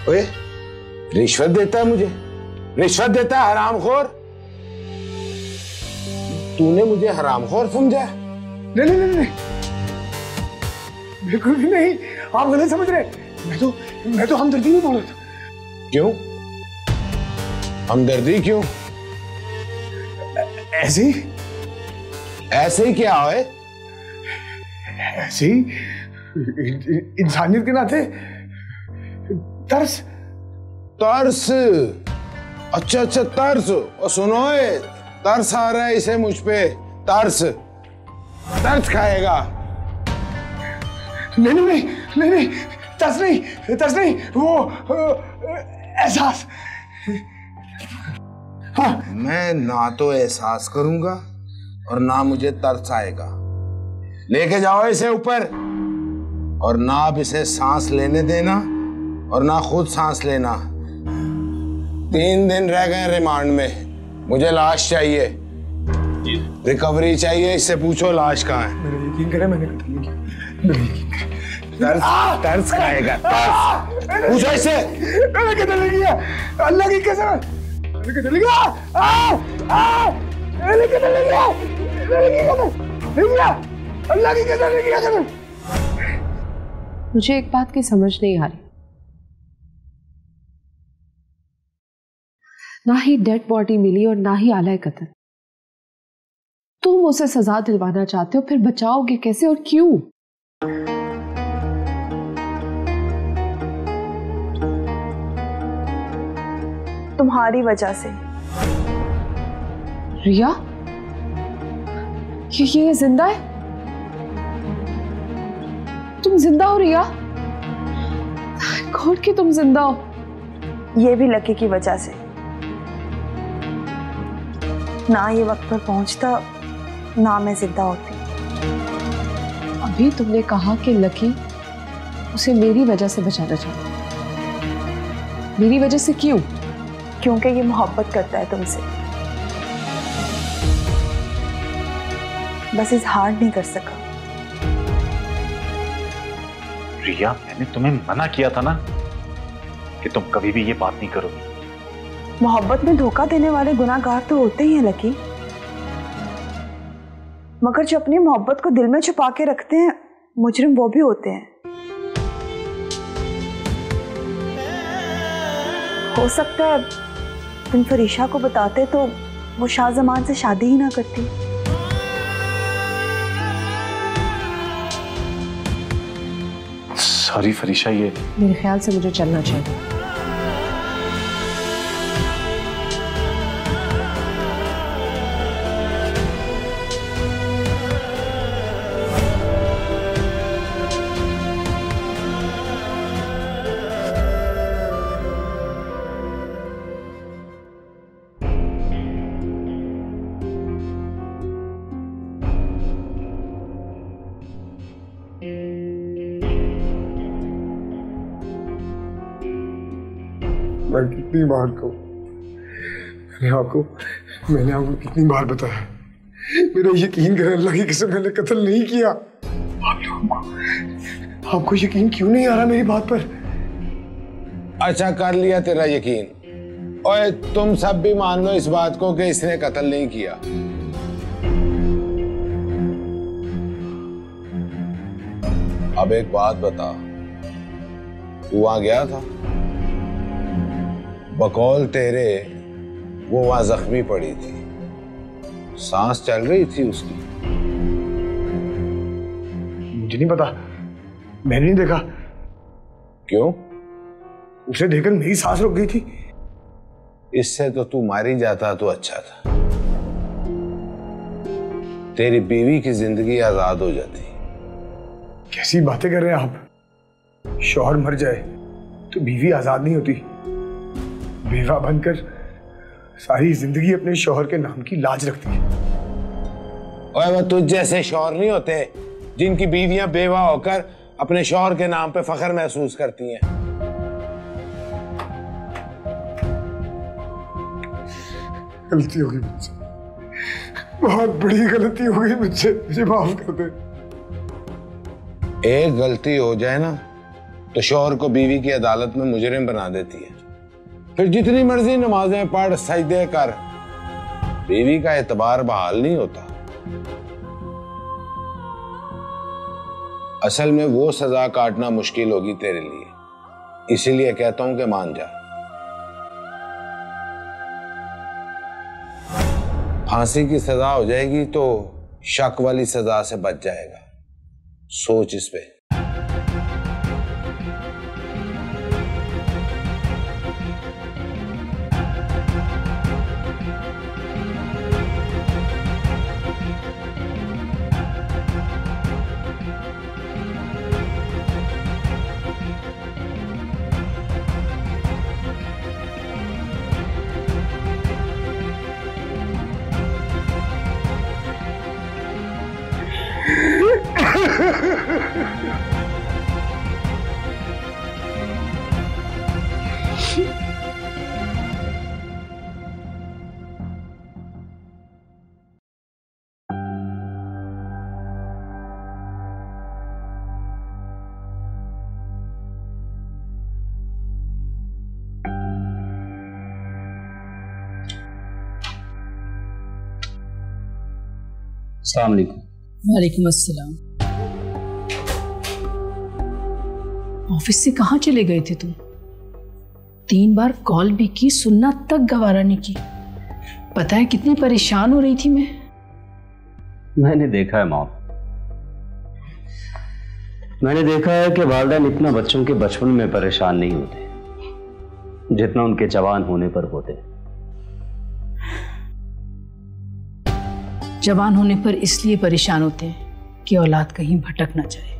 ओए, रिश्वत देता है मुझे, रिश्वत देता है हरामखोर। तूने मुझे हरामखोर समझा? नहीं नहीं नहीं, बिल्कुल भी नहीं, आप गलत समझ रहे। मैं तो हमदर्दी में बोल रहा था। क्यों हमदर्दी क्यों? ऐसे ही। ऐसे ही क्या है? ऐसे ही इंसानियत के नाते तरस। तरस? अच्छा अच्छा, तरस। और सुनो, तरस आ रहा है इसे मुझ पे, तरस। तरस खाएगा? नहीं नहीं नहीं नहीं नहीं, तरस नहीं, तरस नहीं, वो एहसास। हाँ, मैं ना तो एहसास करूंगा और ना मुझे तरस आएगा। लेके जाओ इसे ऊपर, और ना आप इसे सांस लेने देना और ना खुद सांस लेना। 3 दिन रह गए रिमांड में, मुझे लाश चाहिए, रिकवरी चाहिए। इससे पूछो लाश कहाँ है। मेरा यकीन करे, मैंने कत्ल नहीं किया, मेरा यकीन करे। तरस खाएगा, तरस। पूछो इससे। मैंने कत्ल नहीं किया, अल्लाह की कसम, मैंने कत्ल नहीं किया। मैंने कत्ल नहीं किया, नहीं किया, अल्लाह की कसम नहीं किया। मुझे एक बात की समझ नहीं आ रही, ना ही डेड बॉडी मिली और ना ही आला कत्ल। तुम उसे सजा दिलवाना चाहते हो, फिर बचाओगे कैसे और क्यों? तुम्हारी वजह से। रिया, ये जिंदा है? तुम जिंदा हो रिया? गॉड कि तुम जिंदा हो। ये भी लकी की वजह से। ना ये वक्त पर पहुंचता, ना मैं जिंदा होती। अभी तुमने कहा कि लकी उसे मेरी वजह से बचाना चाहता। मेरी वजह से क्यों? क्योंकि ये मोहब्बत करता है तुमसे, बस इजहार नहीं कर सका। रिया, मैंने तुम्हें मना किया था ना कि तुम कभी भी ये बात नहीं करोगी। मोहब्बत में धोखा देने वाले गुनाहगार तो होते ही हैं लकी, मगर जो अपनी मोहब्बत को दिल में छुपा के रखते हैं, मुजरिम वो भी होते हैं। हो सकता है तुम फरीशा को बताते तो वो शाहजमान से शादी ही ना करती। सॉरी फरीशा, ये मेरे ख्याल से मुझे चलना चाहिए। मैं कितनी बार कहूँ, मैंने आपको कितनी बार बताया, मेरा यकीन करें, अल्लाह की कसम मैंने कत्ल नहीं किया। आप लोगों आपको यकीन क्यों नहीं आ रहा मेरी बात पर? अच्छा, कर लिया तेरा यकीन। और तुम सब भी मान लो इस बात को कि इसने कत्ल नहीं किया। अब एक बात बता, तू वहां गया था? बकौल तेरे वो वहां जख्मी पड़ी थी, सांस चल रही थी उसकी। मुझे नहीं पता, मैंने नहीं देखा। क्यों? उसे देखकर मेरी सांस रुक गई थी। इससे तो तू मार ही जाता तो अच्छा था, तेरी बीवी की जिंदगी आजाद हो जाती। कैसी बातें कर रहे हैं आप? शौहर मर जाए तो बीवी आजाद नहीं होती। बेवा बनकर सारी जिंदगी अपने शौहर के नाम की लाज रखती है। और वो तुझ जैसे शौहर नहीं होते जिनकी बीवियां बेवा होकर अपने शौहर के नाम पे फख्र महसूस करती हैं। गलती हो गई मुझसे, बहुत बड़ी गलती हो गई मुझसे, मुझे माफ कर दे। एक गलती हो जाए ना तो शौहर को बीवी की अदालत में मुजरिम बना देती है। फिर जितनी मर्जी नमाजें पढ़, सजदे कर, बीवी का एतबार बहाल नहीं होता। असल में वो सजा काटना मुश्किल होगी तेरे लिए, इसीलिए कहता हूं कि मान जा। फांसी की सजा हो जाएगी तो शक वाली सजा से बच जाएगा। सोच इस पे। अस्सलाम वालेकुम। वालेकुम अस्सलाम। ऑफिस से कहाँ चले गए थे तुम? 3 बार कॉल भी की, सुनना तक गवारा नहीं की। पता है कितनी परेशान हो रही थी मैं। मैंने देखा है मॉम, मैंने देखा है कि वालिदैन इतना बच्चों के बचपन में परेशान नहीं होते जितना उनके जवान होने पर होते। जवान होने पर इसलिए परेशान होते हैं कि औलाद कहीं भटक ना जाए।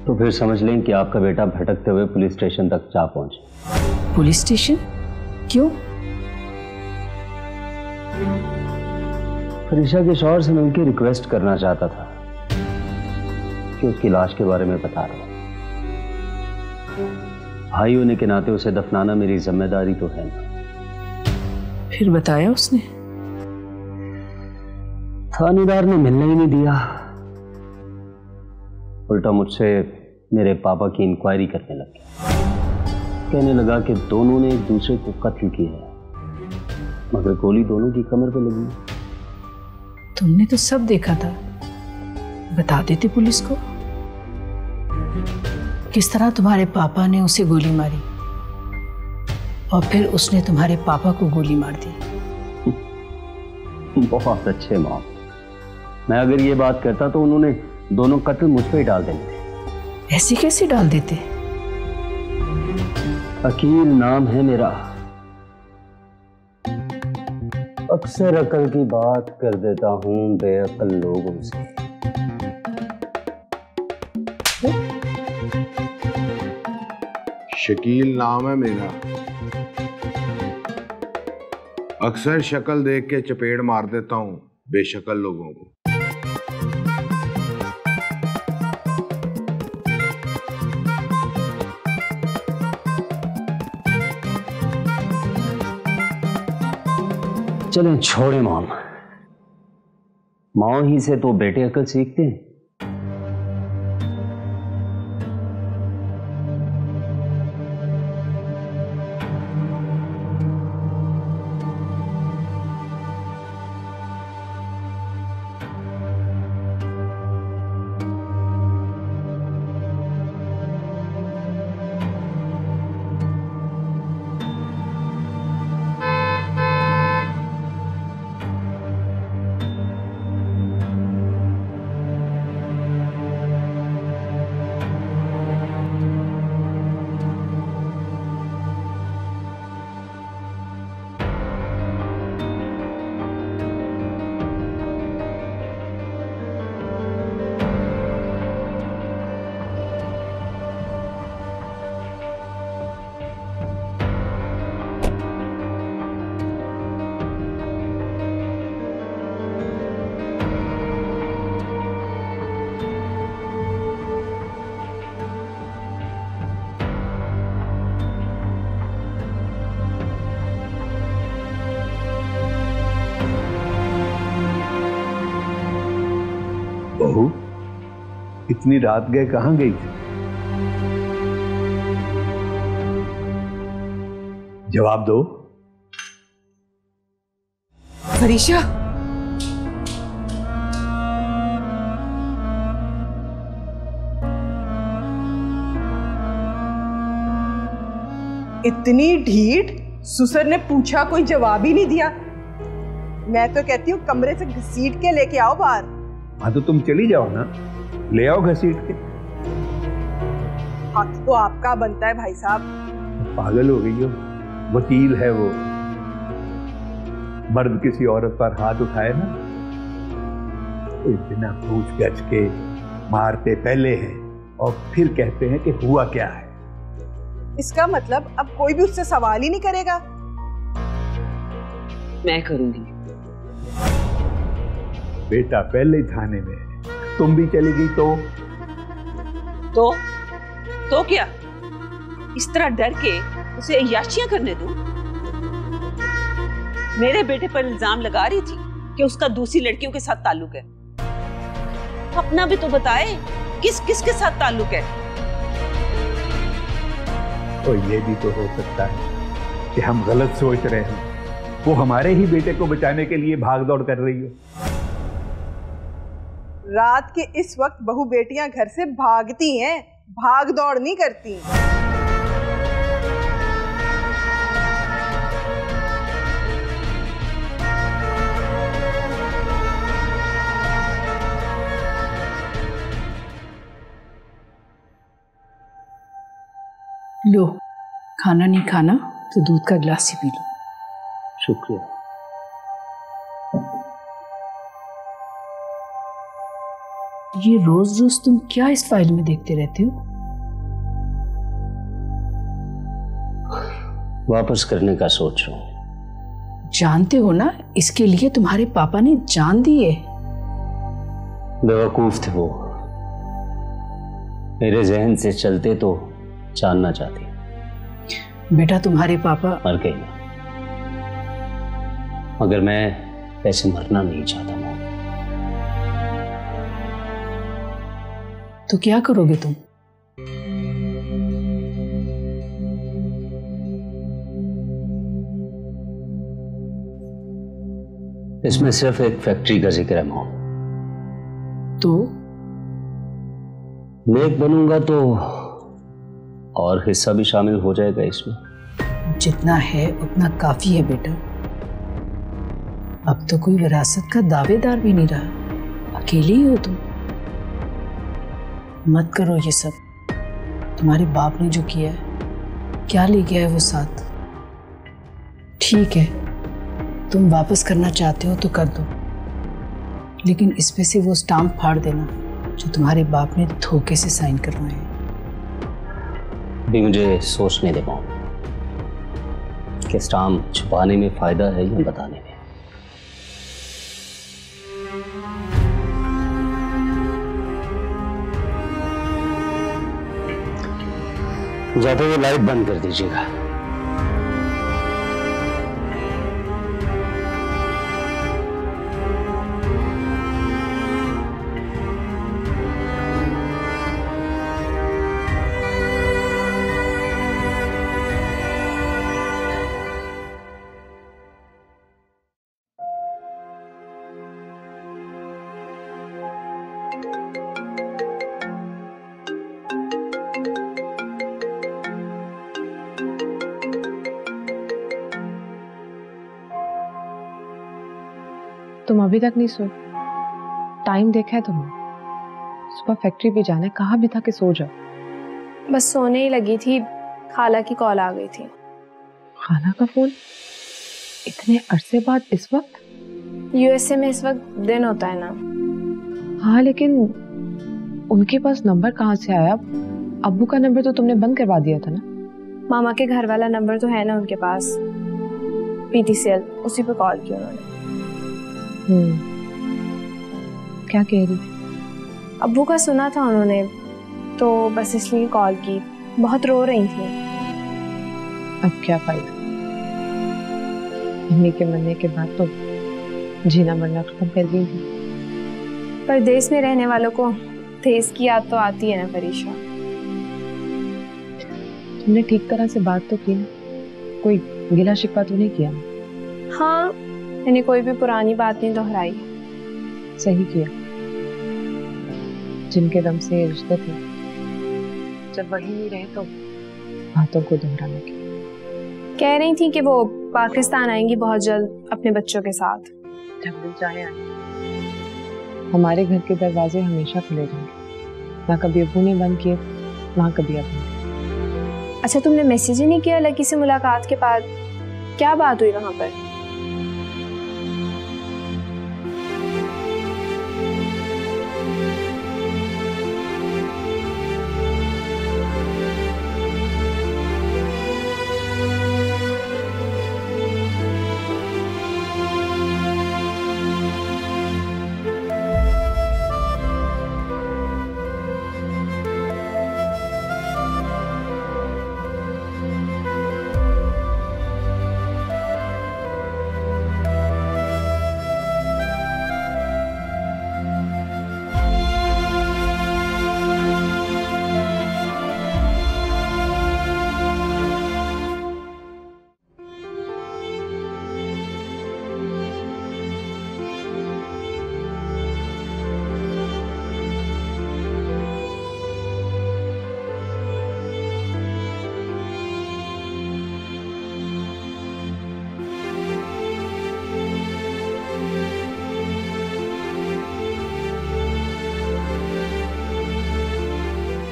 तो फिर समझ लें कि आपका बेटा भटकते हुए पुलिस स्टेशन तक जा पहुंचे। Police station? क्यों? फरीशा के शौहर से मिलकर रिक्वेस्ट करना चाहता था कि उसकी लाश के बारे में बता रहा। भाई होने के नाते उसे दफनाना मेरी जिम्मेदारी तो है ना। फिर बताया उसने? थानेदार ने मिलने ही नहीं दिया, उल्टा मुझसे मेरे पापा की इंक्वायरी करने लग गया। कहने लगा कि दोनों ने एक दूसरे को कत्ल किया है, मगर गोली दोनों की कमर पे लगी। तुमने तो सब देखा था, बता देते पुलिस को। किस तरह तुम्हारे पापा ने उसे गोली मारी और फिर उसने तुम्हारे पापा को गोली मार दी। बहुत अच्छे मॉम, मैं अगर ये बात करता तो उन्होंने दोनों कत्ल मुझ पे ही डाल देते। ऐसे कैसे डाल देते? अकील नाम है मेरा, अक्सर अकल की बात कर देता हूं बेअकल लोगों से। शकील नाम है मेरा, अक्सर शक्ल देख के चपेड़ मार देता हूं बेशक्ल लोगों को। चलें छोड़े मॉम, माँ ही से तो बेटे अकल सीखते हैं। इतनी रात गए कहां गई थी? जवाब दो। फरीशा, इतनी ढीठ। सुसर ने पूछा, कोई जवाब ही नहीं दिया। मैं तो कहती हूँ कमरे से घसीट के लेके आओ बाहर। हाँ तो तुम चली जाओ ना, ले आओ घसीट के। हक तो आपका बनता है भाई साहब। पागल हो गई हो? वकील है वो। मर्द किसी औरत पर हाथ उठाए ना तो बिना पूछ गछ के मारते पहले हैं और फिर कहते हैं कि हुआ क्या है। इसका मतलब अब कोई भी उससे सवाल ही नहीं करेगा। मैं करूंगी। बेटा पहले थाने में है, तुम भी चली गई तो क्या इस तरह डर के उसे अय्याशियां करने दूं? मेरे बेटे पर इल्जाम लगा रही थी कि उसका दूसरी लड़कियों के साथ ताल्लुक है। अपना भी तो बताए, किस किस के साथ ताल्लुक है? तो ये भी तो हो सकता है कि हम गलत सोच रहे हैं, वो हमारे ही बेटे को बचाने के लिए भाग दौड़ कर रही हो। रात के इस वक्त बहू बेटियां घर से भागती हैं, भाग दौड़ नहीं करती। लो, खाना नहीं खाना तो दूध का गिलास ही पी लो। शुक्रिया। ये रोज रोज तुम क्या इस फाइल में देखते रहते हो? वापस करने का सोच रहा हूं। जानते हो ना, इसके लिए तुम्हारे पापा ने जान दी है। बेवकूफ थे वो, मेरे जहन से चलते तो जानना चाहती। बेटा तुम्हारे पापा मर गए ना, मगर मैं ऐसे मरना नहीं चाहता मैं। तो क्या करोगे तुम? इसमें सिर्फ एक फैक्ट्री का जिक्र है मॉम। तो नेक बनूंगा तो और हिस्सा भी शामिल हो जाएगा इसमें। जितना है उतना काफी है बेटा। अब तो कोई विरासत का दावेदार भी नहीं रहा, अकेले ही हो तुम। मत करो ये सब। तुम्हारे बाप ने जो किया है, क्या ले गया है वो साथ। ठीक है, तुम वापस करना चाहते हो तो कर दो, लेकिन इस पे से वो स्टाम्प फाड़ देना जो तुम्हारे बाप ने धोखे से साइन करवाए हैं। भी मुझे सोचने दे मॉम कि स्टाम्प छुपाने में फायदा है या बताने में। जाते हुए लाइट बंद कर दीजिएगा। तुम अभी तक नहीं सोए? टाइम देखा है तुमने? सुबह फैक्ट्री भी जाना है, कहाँ भी था कि सो जाओ। बस सोने ही लगी थी, खाला की कॉल आ गई थी। खाला का फोन? इतने अरसे बाद इस वक्त? यूएसए में इस वक्त दिन होता है ना। हाँ, लेकिन उनके पास नंबर कहाँ से आया? अब्बू का नंबर तो तुमने बंद करवा दिया था ना। मामा के घर वाला नंबर तो है ना उनके पास, पीटीसीएल, उसी पे कॉल किया उन्होंने। क्या कह रही? अब्बू का सुना था उन्होंने, तो बस इसलिए कॉल की। बहुत रो रही थी। अब क्या फायदा, मम्मी के मरने के बाद तो जीना मरना खत्म कर दी थी। परदेश में रहने वालों को थे इसकी याद तो आती है ना फरीशा। तुमने ठीक तरह से बात तो की ना, कोई गिला शिकवा तो नहीं किया? हाँ, मैंने कोई भी पुरानी बात नहीं दोहराई। सही किया। जिनके दम से ये रिश्ते थे, जब वही नहीं रहे तो बातों को दोहराने की। कह रही थी कि वो पाकिस्तान आएंगी बहुत जल्द अपने बच्चों के साथ। जब भी चाहे आए, हमारे घर के दरवाजे हमेशा खुले रहेंगे, ना कभी अब्बू ने बंद किए, ना कभी अब्बू। अच्छा, तुमने मैसेज ही नहीं किया लकी से मुलाकात के बाद? क्या बात हुई वहां पर?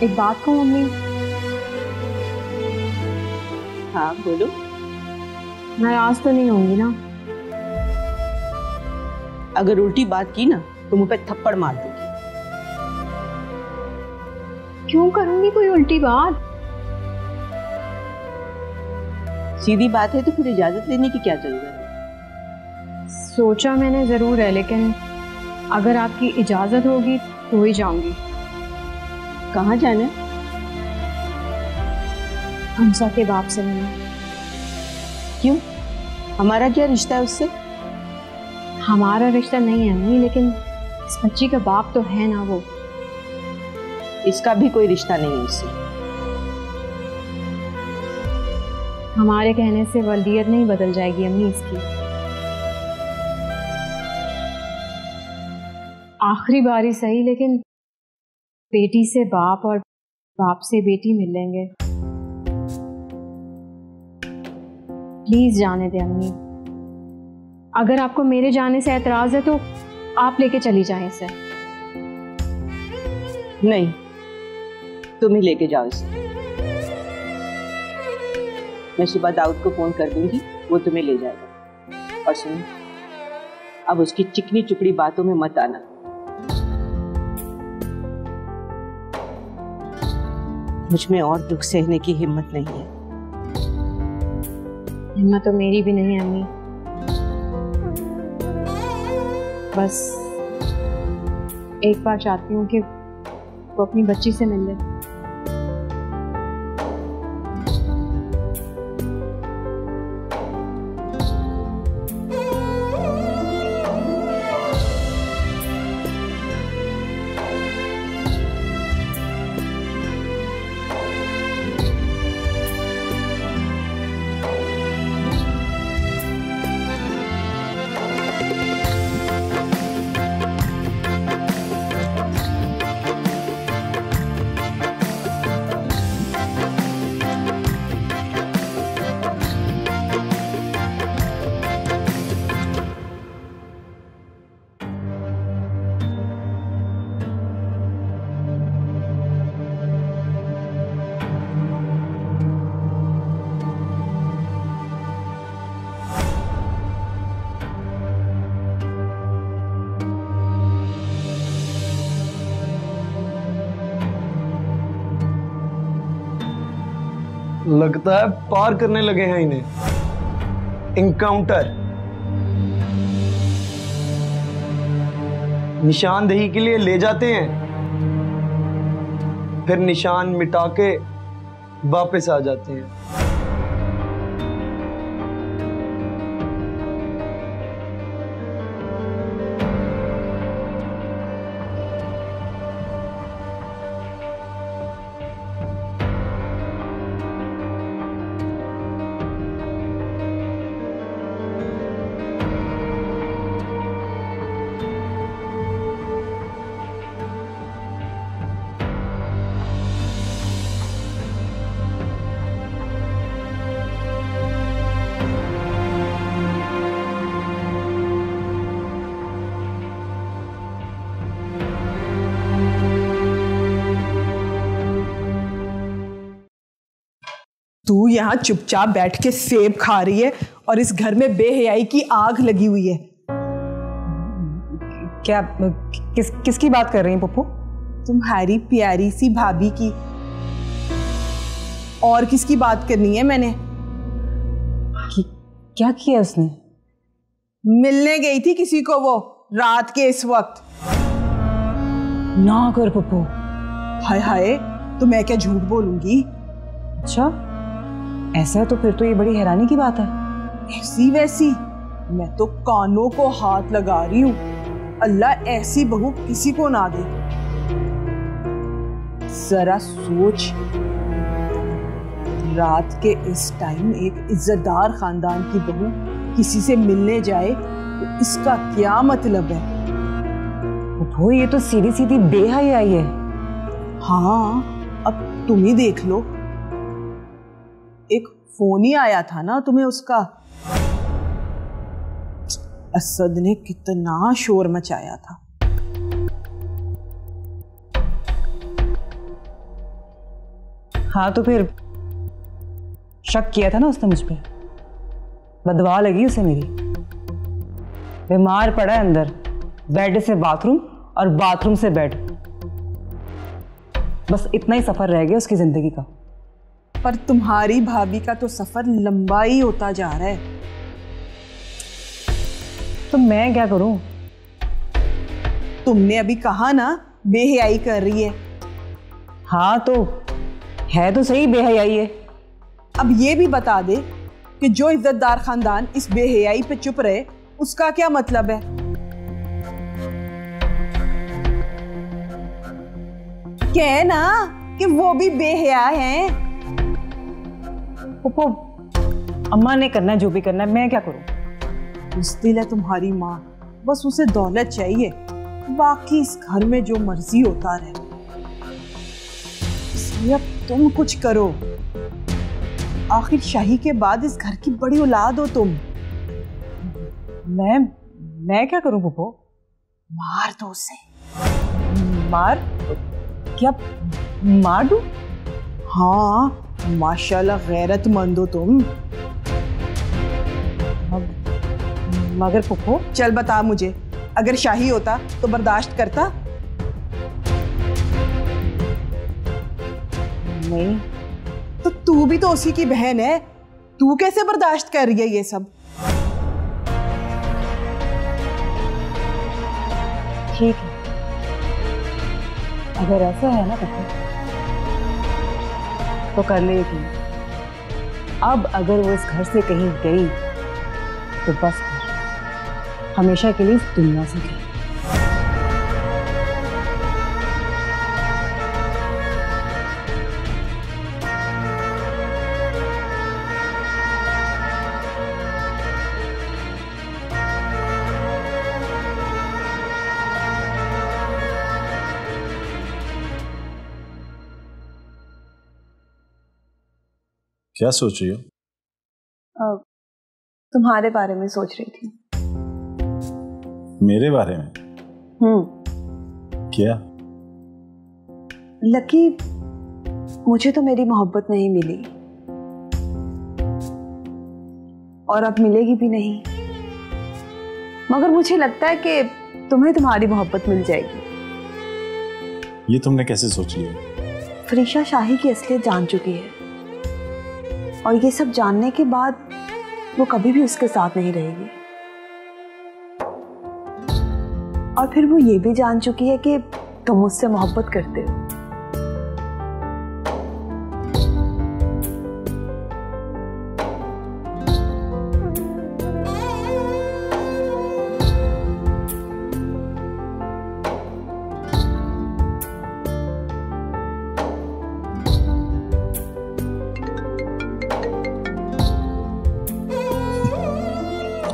एक बात कहूँ मम्मी? हाँ बोलो। नाराज तो नहीं होंगी ना? अगर उल्टी बात की ना तो मुंह पे थप्पड़ मार दूंगी। क्यों करूंगी कोई उल्टी बात? सीधी बात है तो फिर इजाजत लेने की क्या जरूरत है? सोचा मैंने जरूर है, लेकिन अगर आपकी इजाजत होगी तो ही जाऊंगी। कहाँ जाना? हमसा के बाप से मिलने। क्यों? हमारा क्या रिश्ता है उससे? हमारा रिश्ता नहीं है अम्मी, लेकिन इस बच्ची का बाप तो है ना वो। इसका भी कोई रिश्ता नहीं है उससे। हमारे कहने से वल्दियत नहीं बदल जाएगी अम्मी इसकी। आखिरी बारी सही, लेकिन बेटी से बाप और बाप से बेटी मिलेंगे। प्लीज जाने दे अम्मी। अगर आपको मेरे जाने से एतराज है तो आप लेके चली जाएं इसे। नहीं, तुम ही लेके जाओ इसे। मैं सुबह दाऊद को फोन कर दूंगी, वो तुम्हें ले जाएगा। और सुनो, अब उसकी चिकनी चुपड़ी बातों में मत आना। मुझ में और दुख सहने की हिम्मत नहीं है। हिम्मत तो मेरी भी नहीं है अम्मी। बस एक बार चाहती हूँ कि वो अपनी बच्ची से मिल ले। लगता है पार करने लगे हैं इन्हें। इनकाउंटर। निशानदेही के लिए ले जाते हैं, फिर निशान मिटा के वापस आ जाते हैं। तू यहाँ चुपचाप बैठ के सेब खा रही है और इस घर में बेहयाई की आग लगी हुई है। क्या किसकी बात कर रही हैं पप्पू? तुम्हारी प्यारी सी भाभी की। और किसकी बात करनी है मैंने? क्या किया उसने? मिलने गई थी किसी को वो रात के इस वक्त। ना कर पप्पू। हाय हाय, तो मैं क्या झूठ बोलूंगी? अच्छा ऐसा है तो फिर तो ये बड़ी हैरानी की बात है। ऐसी वैसी मैं तो कानों को हाथ लगा रही हूँ। अल्लाह ऐसी बहू किसी को ना दे। जरा सोच, रात के इस टाइम एक इज्जतदार खानदान की बहू किसी से मिलने जाए तो इसका क्या मतलब है? वो ये तो सीधी सीधी बेहयाई है। हाँ, अब तुम ही देख लो। एक फोन ही आया था ना तुम्हें उसका। असद ने कितना शोर मचाया था। हाँ तो फिर शक किया था ना उसने मुझ पे। बदवा लगी उसे मेरी। बीमार पड़ा है अंदर, बेड से बाथरूम और बाथरूम से बेड। बस इतना ही सफर रह गया उसकी जिंदगी का। पर तुम्हारी भाभी का तो सफर लंबा ही होता जा रहा है। तो मैं क्या करूं? तुमने अभी कहा ना बेहयाई कर रही है। हाँ तो है तो सही बेहयाई है। अब ये भी बता दे कि जो इज्जतदार खानदान इस बेहयाई पे चुप रहे उसका क्या मतलब है? कह ना कि वो भी बेहया हैं। पप्पू, अम्मा ने करना है जो भी करना है, मैं क्या करूं? बुज़दिल है तुम्हारी माँ, बस उसे दौलत चाहिए, बाकी इस घर में जो मर्जी होता रहे। इसलिए अब तुम कुछ करो। आखिर शाही के बाद इस घर की बड़ी औलाद हो तुम। मैं क्या करूं पप्पू? मार दो उसे। मार? क्या मार दूं? हाँ, माशाल्लाह गैरतमंद हो तुम। मगर पप्पू, चल बता मुझे, अगर शाही होता तो बर्दाश्त करता? नहीं। तो तू भी तो उसी की बहन है, तू कैसे बर्दाश्त कर रही है ये सब? ठीक है, अगर ऐसा है ना तो कर ले यकीन। अब अगर वो इस घर से कहीं गई तो बस हमेशा के लिए इस दुनिया से गई। क्या सोच रही हो? तुम्हारे बारे में सोच रही थी। मेरे बारे में? क्या? लकी, मुझे तो मेरी मोहब्बत नहीं मिली और अब मिलेगी भी नहीं, मगर मुझे लगता है कि तुम्हें तुम्हारी मोहब्बत मिल जाएगी। ये तुमने कैसे सोच लिया? फरीशा शाही की असलियत जान चुकी है और ये सब जानने के बाद वो कभी भी उसके साथ नहीं रहेगी। और फिर वो ये भी जान चुकी है कि तुम मुझसे मोहब्बत करते हो।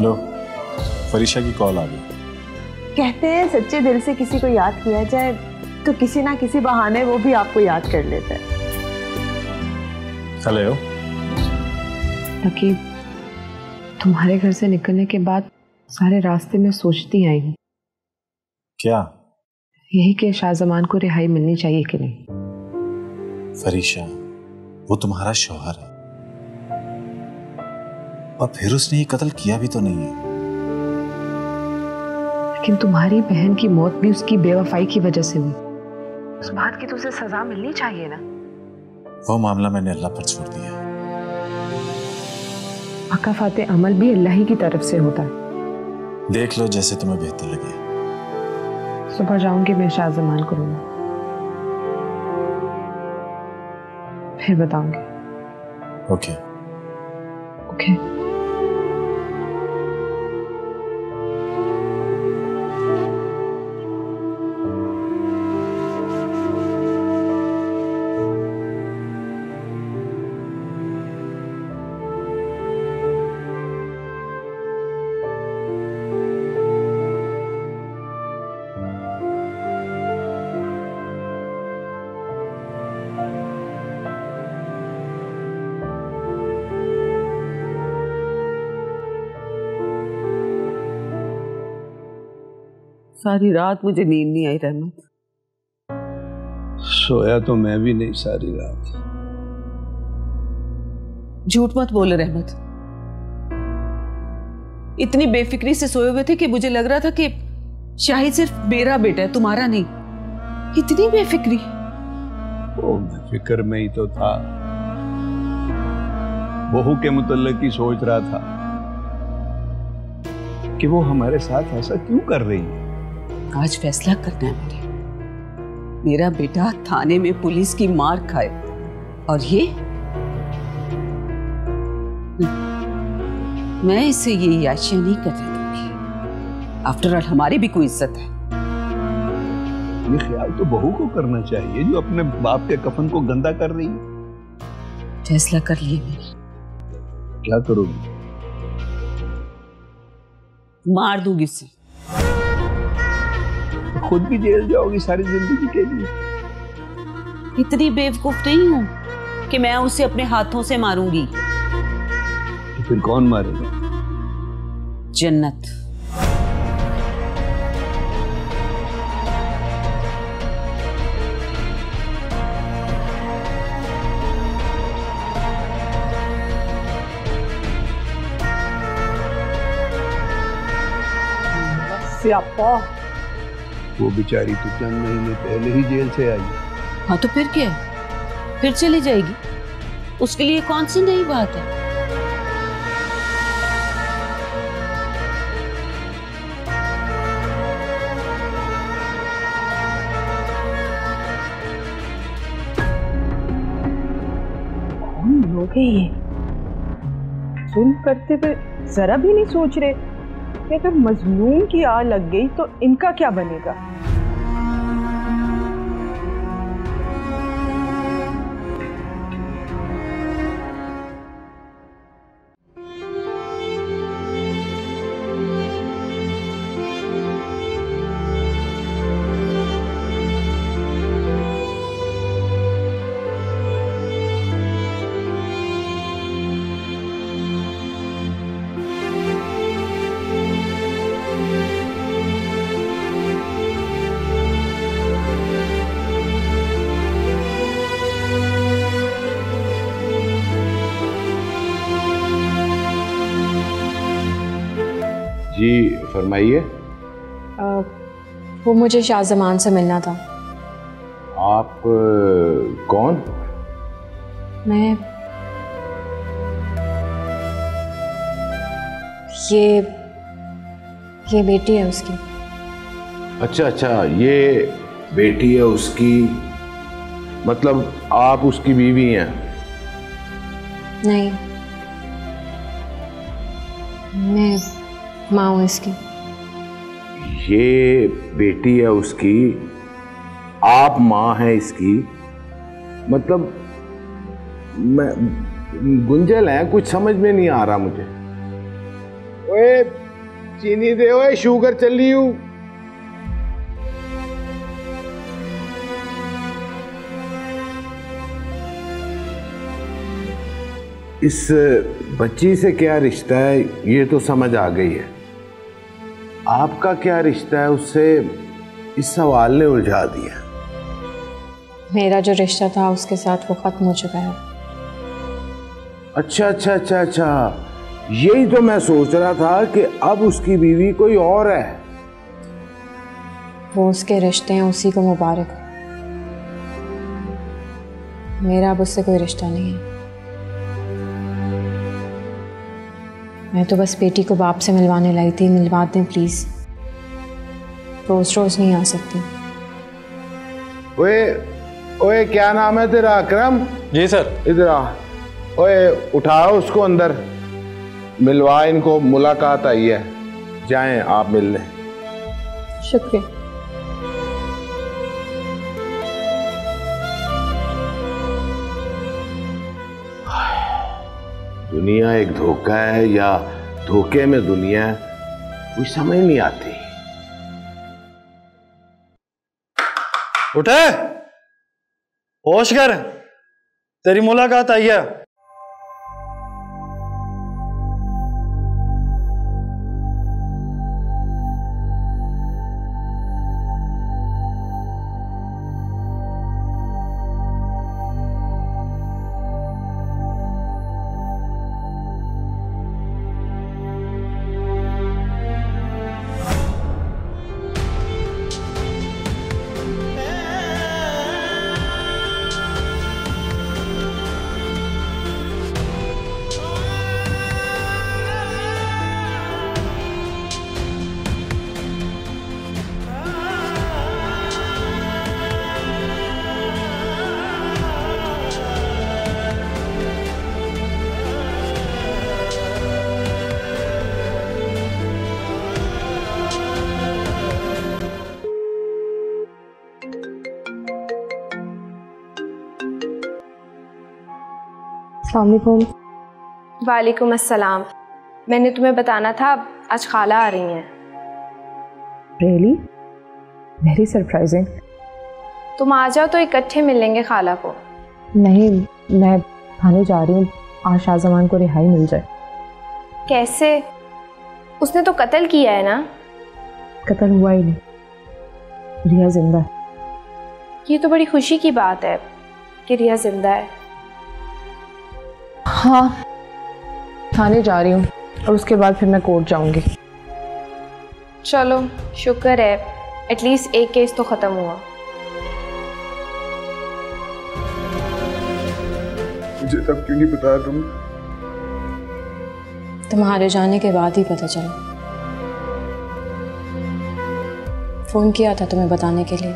लो, फरीशा की कॉल आ गई। कहते हैं सच्चे दिल से किसी को याद किया जाए तो किसी ना किसी बहाने वो भी आपको याद कर लेता है। हेलो। लकी, तुम्हारे घर से निकलने के बाद सारे रास्ते में सोचती आई हूँ। क्या? यही कि शाहजमान को रिहाई मिलनी चाहिए कि नहीं। फरीशा, वो तुम्हारा शौहर है, और फिर उसने ये कत्ल किया भी तो नहीं है। लेकिन तुम्हारी बहन की मौत भी उसकी बेवफाई की वजह से हुई। उस बात की तो उसे सजा मिलनी चाहिए ना। वो मामला मैंने अल्लाह पर छोड़ दिया। पक्का फाते अमल भी अल्लाह ही की तरफ से होता है। देख लो जैसे तुम्हें बेहतर लगे। सुबह जाऊंगी मैं शाहजमान को रूम, फिर बताऊंगी। Okay okay. सारी रात मुझे नींद नहीं आई रहमत। सोया तो मैं भी नहीं सारी रात। झूठ मत बोले रहमत। इतनी बेफिक्री से सोए हुए थे कि मुझे लग रहा था कि शाहिद सिर्फ मेरा बेटा है, तुम्हारा नहीं। इतनी बेफिक्री। ओ, फिक्र में ही तो था। बहू के मुतल्लिक ही सोच रहा था कि वो हमारे साथ ऐसा क्यों कर रही है। आज फैसला करना है मुझे। मेरा बेटा थाने में पुलिस की मार खाए और ये मैं इसे ये याशिया नहीं करने दूंगी। आफ्टर ऑल हमारी भी कोई इज्जत है। ये ख्याल तो बहू को करना चाहिए जो अपने बाप के कफन को गंदा कर रही है। फैसला कर लिए मैंने। क्या करोगी? मार दूंगी इसे। खुद भी जेल जाओगी सारी जिंदगी के लिए। इतनी बेवकूफ नहीं हूं कि मैं उसे अपने हाथों से मारूंगी। तो फिर कौन मारेगा? जन्नत। स्यापा। वो बेचारी तो चंद महीने पहले ही जेल से आई। हाँ तो फिर क्या है? फिर चली जाएगी। उसके लिए कौन सी नई बात है? कौन लोग हैं ये? जुल्म करते हुए जरा भी नहीं सोच रहे कि अगर मजलूम की आग लग गई तो इनका क्या बनेगा। जी फरमाइए। वो मुझे शाहजमान से मिलना था। आप कौन? मैं ये बेटी है उसकी। अच्छा अच्छा, ये बेटी है उसकी। मतलब आप उसकी बीवी हैं? नहीं, मैं माँ हूँ इसकी। ये बेटी है उसकी, आप माँ हैं इसकी। मतलब मैं गुंजल है, कुछ समझ में नहीं आ रहा मुझे। ओए चीनी दे, ओए शुगर चली हूँ। इस बच्ची से क्या रिश्ता है ये तो समझ आ गई है। आपका क्या रिश्ता है उससे, इस सवाल ने उलझा दिया। मेरा जो रिश्ता था उसके साथ वो खत्म हो चुका है। अच्छा अच्छा अच्छा अच्छा, यही तो मैं सोच रहा था कि अब उसकी बीवी कोई और है। वो उसके रिश्ते हैं, उसी को मुबारक। मेरा अब उससे कोई रिश्ता नहीं है। मैं तो बस बेटी को बाप से मिलवाने लाई थी। मिलवा दें प्लीज, रोज रोज नहीं आ सकती। ओए ओए, क्या नाम है तेरा? अकरम? जी सर। इधर आ। ओए उठाओ उसको अंदर, मिलवा इनको, मुलाकात आई है। जाएं आप मिलने। शुक्रिया। दुनिया एक धोखा है या धोखे में दुनिया है, कोई समझ नहीं आती। उठे, होश कर, तेरी मुलाकात आई है। अस्सलामुअलैकुम। वालेकुम अस्सलाम। मैंने तुम्हें बताना था, आज खाला आ रही हैं। रियली? Very surprising. तुम आ जाओ तो इकट्ठे मिल लेंगे खाला को। नहीं, मैं थाने जा रही हूँ, आज शाहजमान को रिहाई मिल जाए। कैसे? उसने तो कत्ल किया है ना? कत्ल हुआ ही नहीं, रिया जिंदा है। ये तो बड़ी खुशी की बात है कि रिया जिंदा है। हाँ, थाने जा रही हूँ और उसके बाद फिर मैं कोर्ट जाऊंगी। चलो शुक्र है, एटलीस्ट एक केस तो खत्म हुआ। मुझे तब क्यों नहीं बताया तुम? तुम्हारे जाने के बाद ही पता चला। फोन किया था तुम्हें बताने के लिए,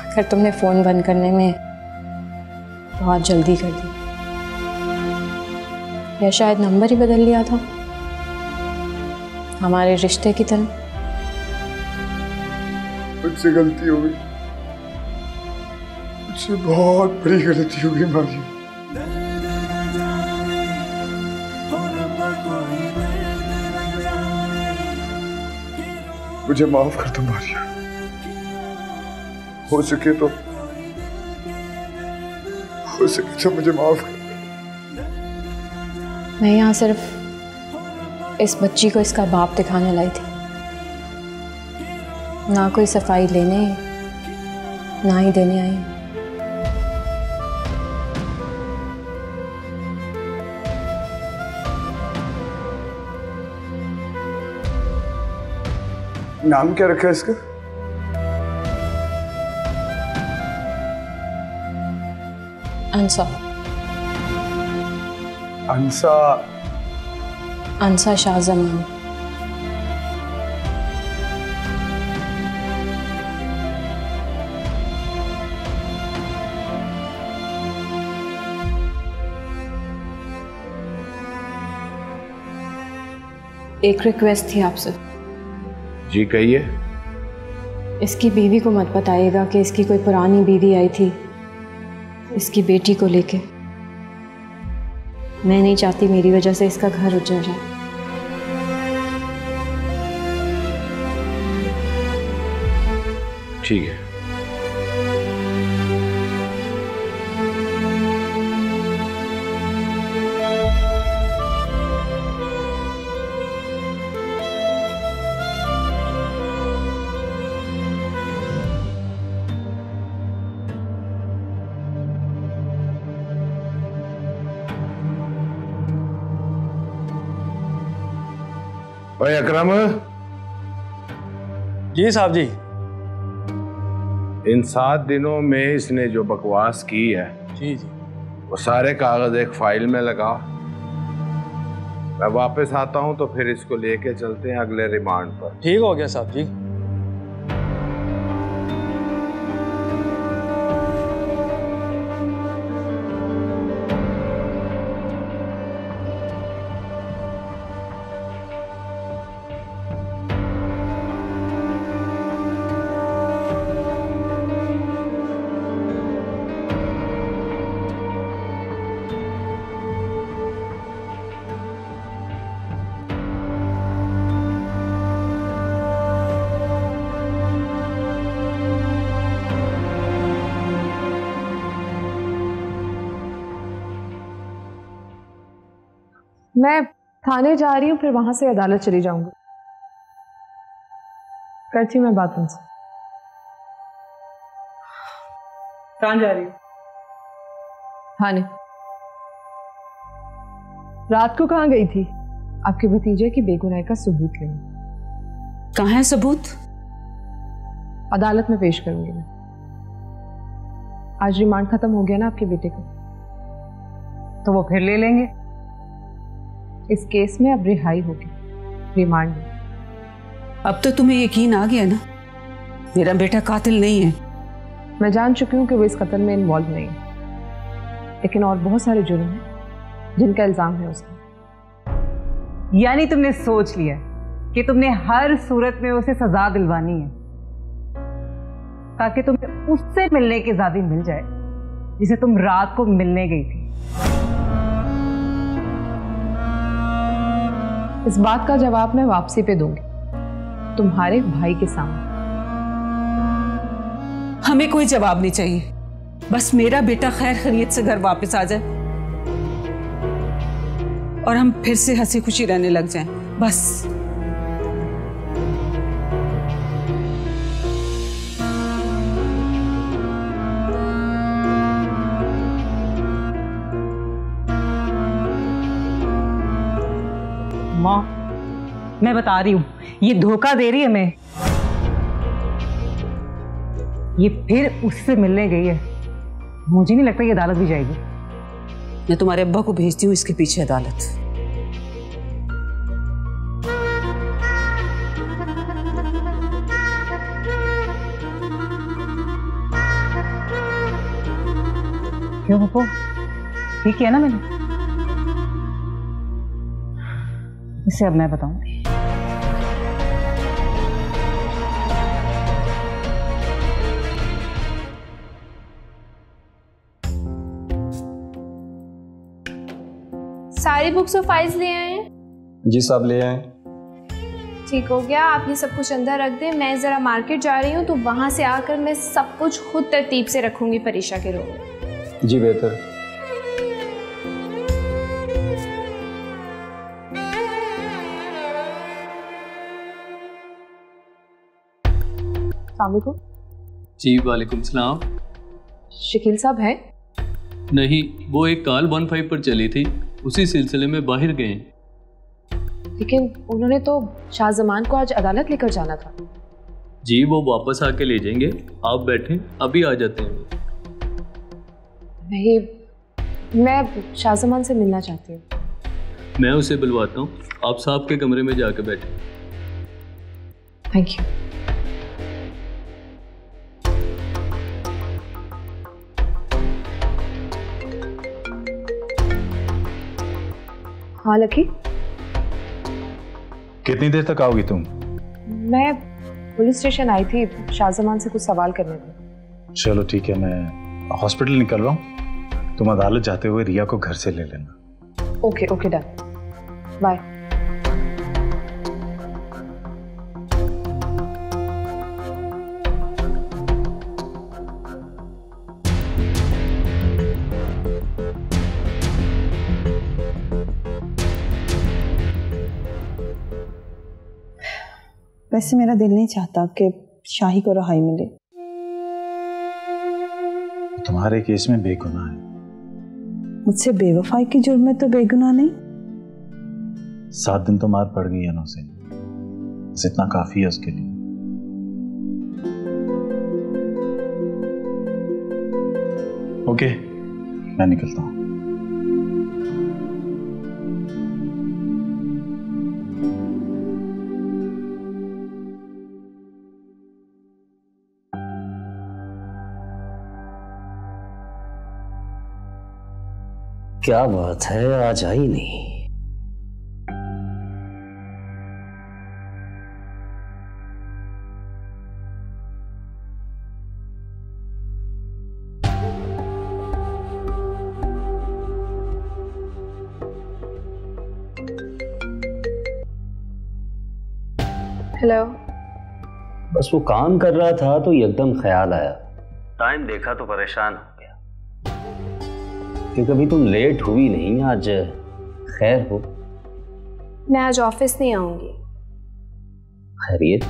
मगर तुमने फोन बंद करने में बहुत जल्दी कर दी, या शायद नंबर ही बदल लिया था हमारे रिश्ते की तरह। मुझसे गलती हो गई, मुझसे बहुत बड़ी गलती हो गई मारिया। मुझे माफ कर दो मारिया, हो सके तो मुझे माफ कर। मैं यहाँ सिर्फ इस बच्ची को इसका बाप दिखाने लाई थी, ना कोई सफाई लेने ना ही देने आई। नाम क्या रखा है इसका? अंसा। अंसा? अंसा शाहजमान। एक रिक्वेस्ट थी आपसे। जी कहिए। इसकी बीवी को मत बताइएगा कि इसकी कोई पुरानी बीवी आई थी इसकी बेटी को लेके। मैं नहीं चाहती मेरी वजह से इसका घर उजड़ जाए। ठीक है। ओए अकरम। जी साहब जी। इन 7 दिनों में इसने जो बकवास की है जी जी, वो सारे कागज एक फाइल में लगा। मैं वापस आता हूं तो फिर इसको लेके चलते हैं अगले रिमांड पर। ठीक हो गया साहब जी। मैं थाने जा रही हूँ, फिर वहां से अदालत चली जाऊंगी। करती हूँ मैं बात उनसे। कहाँ जा रही हो? थाने। रात को कहाँ गई थी? आपके भतीजे की बेगुनाही का सबूत लेने। कहाँ है सबूत? अदालत में पेश करूंगी मैं। आज रिमांड खत्म हो गया ना आपके बेटे का, तो वो फिर ले लेंगे। इस केस में अब रिहाई होगी, रिमांड में। अब तो तुम्हें यकीन आ गया ना, मेरा बेटा कातिल नहीं है। मैं जान चुकी हूँ कि वो इस कत्ल में इन्वॉल्व नहीं है, लेकिन और बहुत सारे जुर्म हैं जिनका इल्जाम है उसका। यानी तुमने सोच लिया कि तुमने हर सूरत में उसे सजा दिलवानी है, ताकि तुम्हें उससे मिलने की आजादी मिल जाए जिसे तुम रात को मिलने गई थी। इस बात का जवाब मैं वापसी पे दूंगी, तुम्हारे भाई के सामने। हमें कोई जवाब नहीं चाहिए, बस मेरा बेटा खैर खैरियत से घर वापस आ जाए और हम फिर से हंसी खुशी रहने लग जाएं, बस। माँ, मैं बता रही हूं, ये धोखा दे रही है मैं। ये फिर उससे मिलने गई है। मुझे नहीं लगता ये अदालत भी जाएगी। मैं तुम्हारे अब्बा को भेजती हूँ इसके पीछे अदालत। क्यों पप्पू, ठीक किया ना मैंने? इसे अब मैं बताऊंगी। सारी बुक्स और फाइल्स ले आए हैं? जी साहब ले आए। ठीक हो गया, आप ये सब कुछ अंदर रख दें। मैं जरा मार्केट जा रही हूँ, तो वहां से आकर मैं सब कुछ खुद तरतीब से रखूंगी परीक्षा के रूम में। जी बेहतर। अस्सलामुअलैकुम। जी वालेकुम सलाम। शकील साहब हैं? नहीं, वो एक कॉल 15 पर चली थी, उसी सिलसिले में बाहर गए। लेकिन उन्होंने तो शाहजमान को आज अदालत लेकर जाना था। जी वो वापस आके ले जाएंगे, आप बैठें, अभी आ जाते हैं। नहीं, मैं शाहजमान से मिलना चाहती हूँ। मैं उसे बुलवाता हूँ, आप साहब के कमरे में जाके बैठें। Thank you. हाँ लकी। कितनी देर तक आओगी तुम? मैं पुलिस स्टेशन आई थी शाहजमान से कुछ सवाल करने थे। चलो ठीक है, मैं हॉस्पिटल निकल रहा हूँ, तुम अदालत जाते हुए रिया को घर से ले लेना। Okay okay done, bye. वैसे मेरा दिल नहीं चाहता कि शाही को रहाई मिले। तुम्हारे केस में बेगुनाह है। मुझसे बेवफाई की जुर्म में तो बेगुनाह नहीं। 7 दिन तो मार पड़ गई है ना उसे। बस इतना काफी है उसके लिए। ओके, मैं निकलता हूं। क्या बात है, आज आई नहीं? हेलो। बस वो काम कर रहा था तो एकदम ख्याल आया, टाइम देखा तो परेशान हो गया कि कभी तुम लेट हुई नहीं। आज खैर हो? मैं आज ऑफिस नहीं आऊंगी। खैरियत?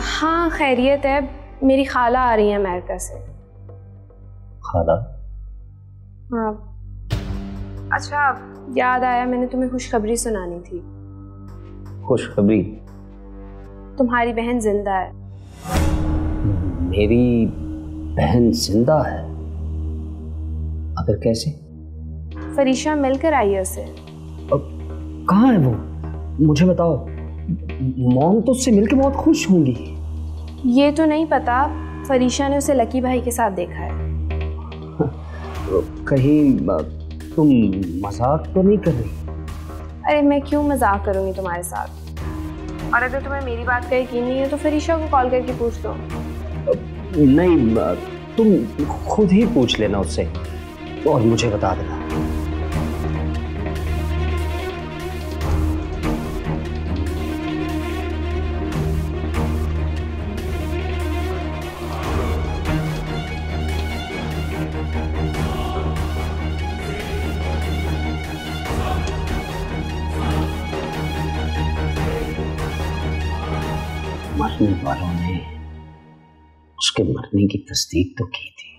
हाँ खैरियत है, मेरी खाला आ रही है अमेरिका से। खाला? हाँ। अच्छा याद आया, मैंने तुम्हें खुशखबरी सुनानी थी। खुशखबरी? तुम्हारी बहन जिंदा है। मेरी बहन जिंदा है? अगर कैसे? फरीशा मिलकर आई है उसे। कहाँ है वो? मुझे बताओ। मॉम तो उससे मिलकर बहुत खुश होंगी। ये तो नहीं पता, फरीशा ने उसे लकी भाई के साथ देखा है। कहीं तुम मजाक तो नहीं कर रही? अरे मैं क्यों मजाक करूंगी तुम्हारे साथ? और अगर तुम्हें मेरी बात का यकीन नहीं है तो फरीशा को कॉल करके पूछ लो। नहीं, तुम खुद ही पूछ लेना उससे और मुझे बता देना। मरने वालों ने उसके मरने की तस्दीक तो की थी,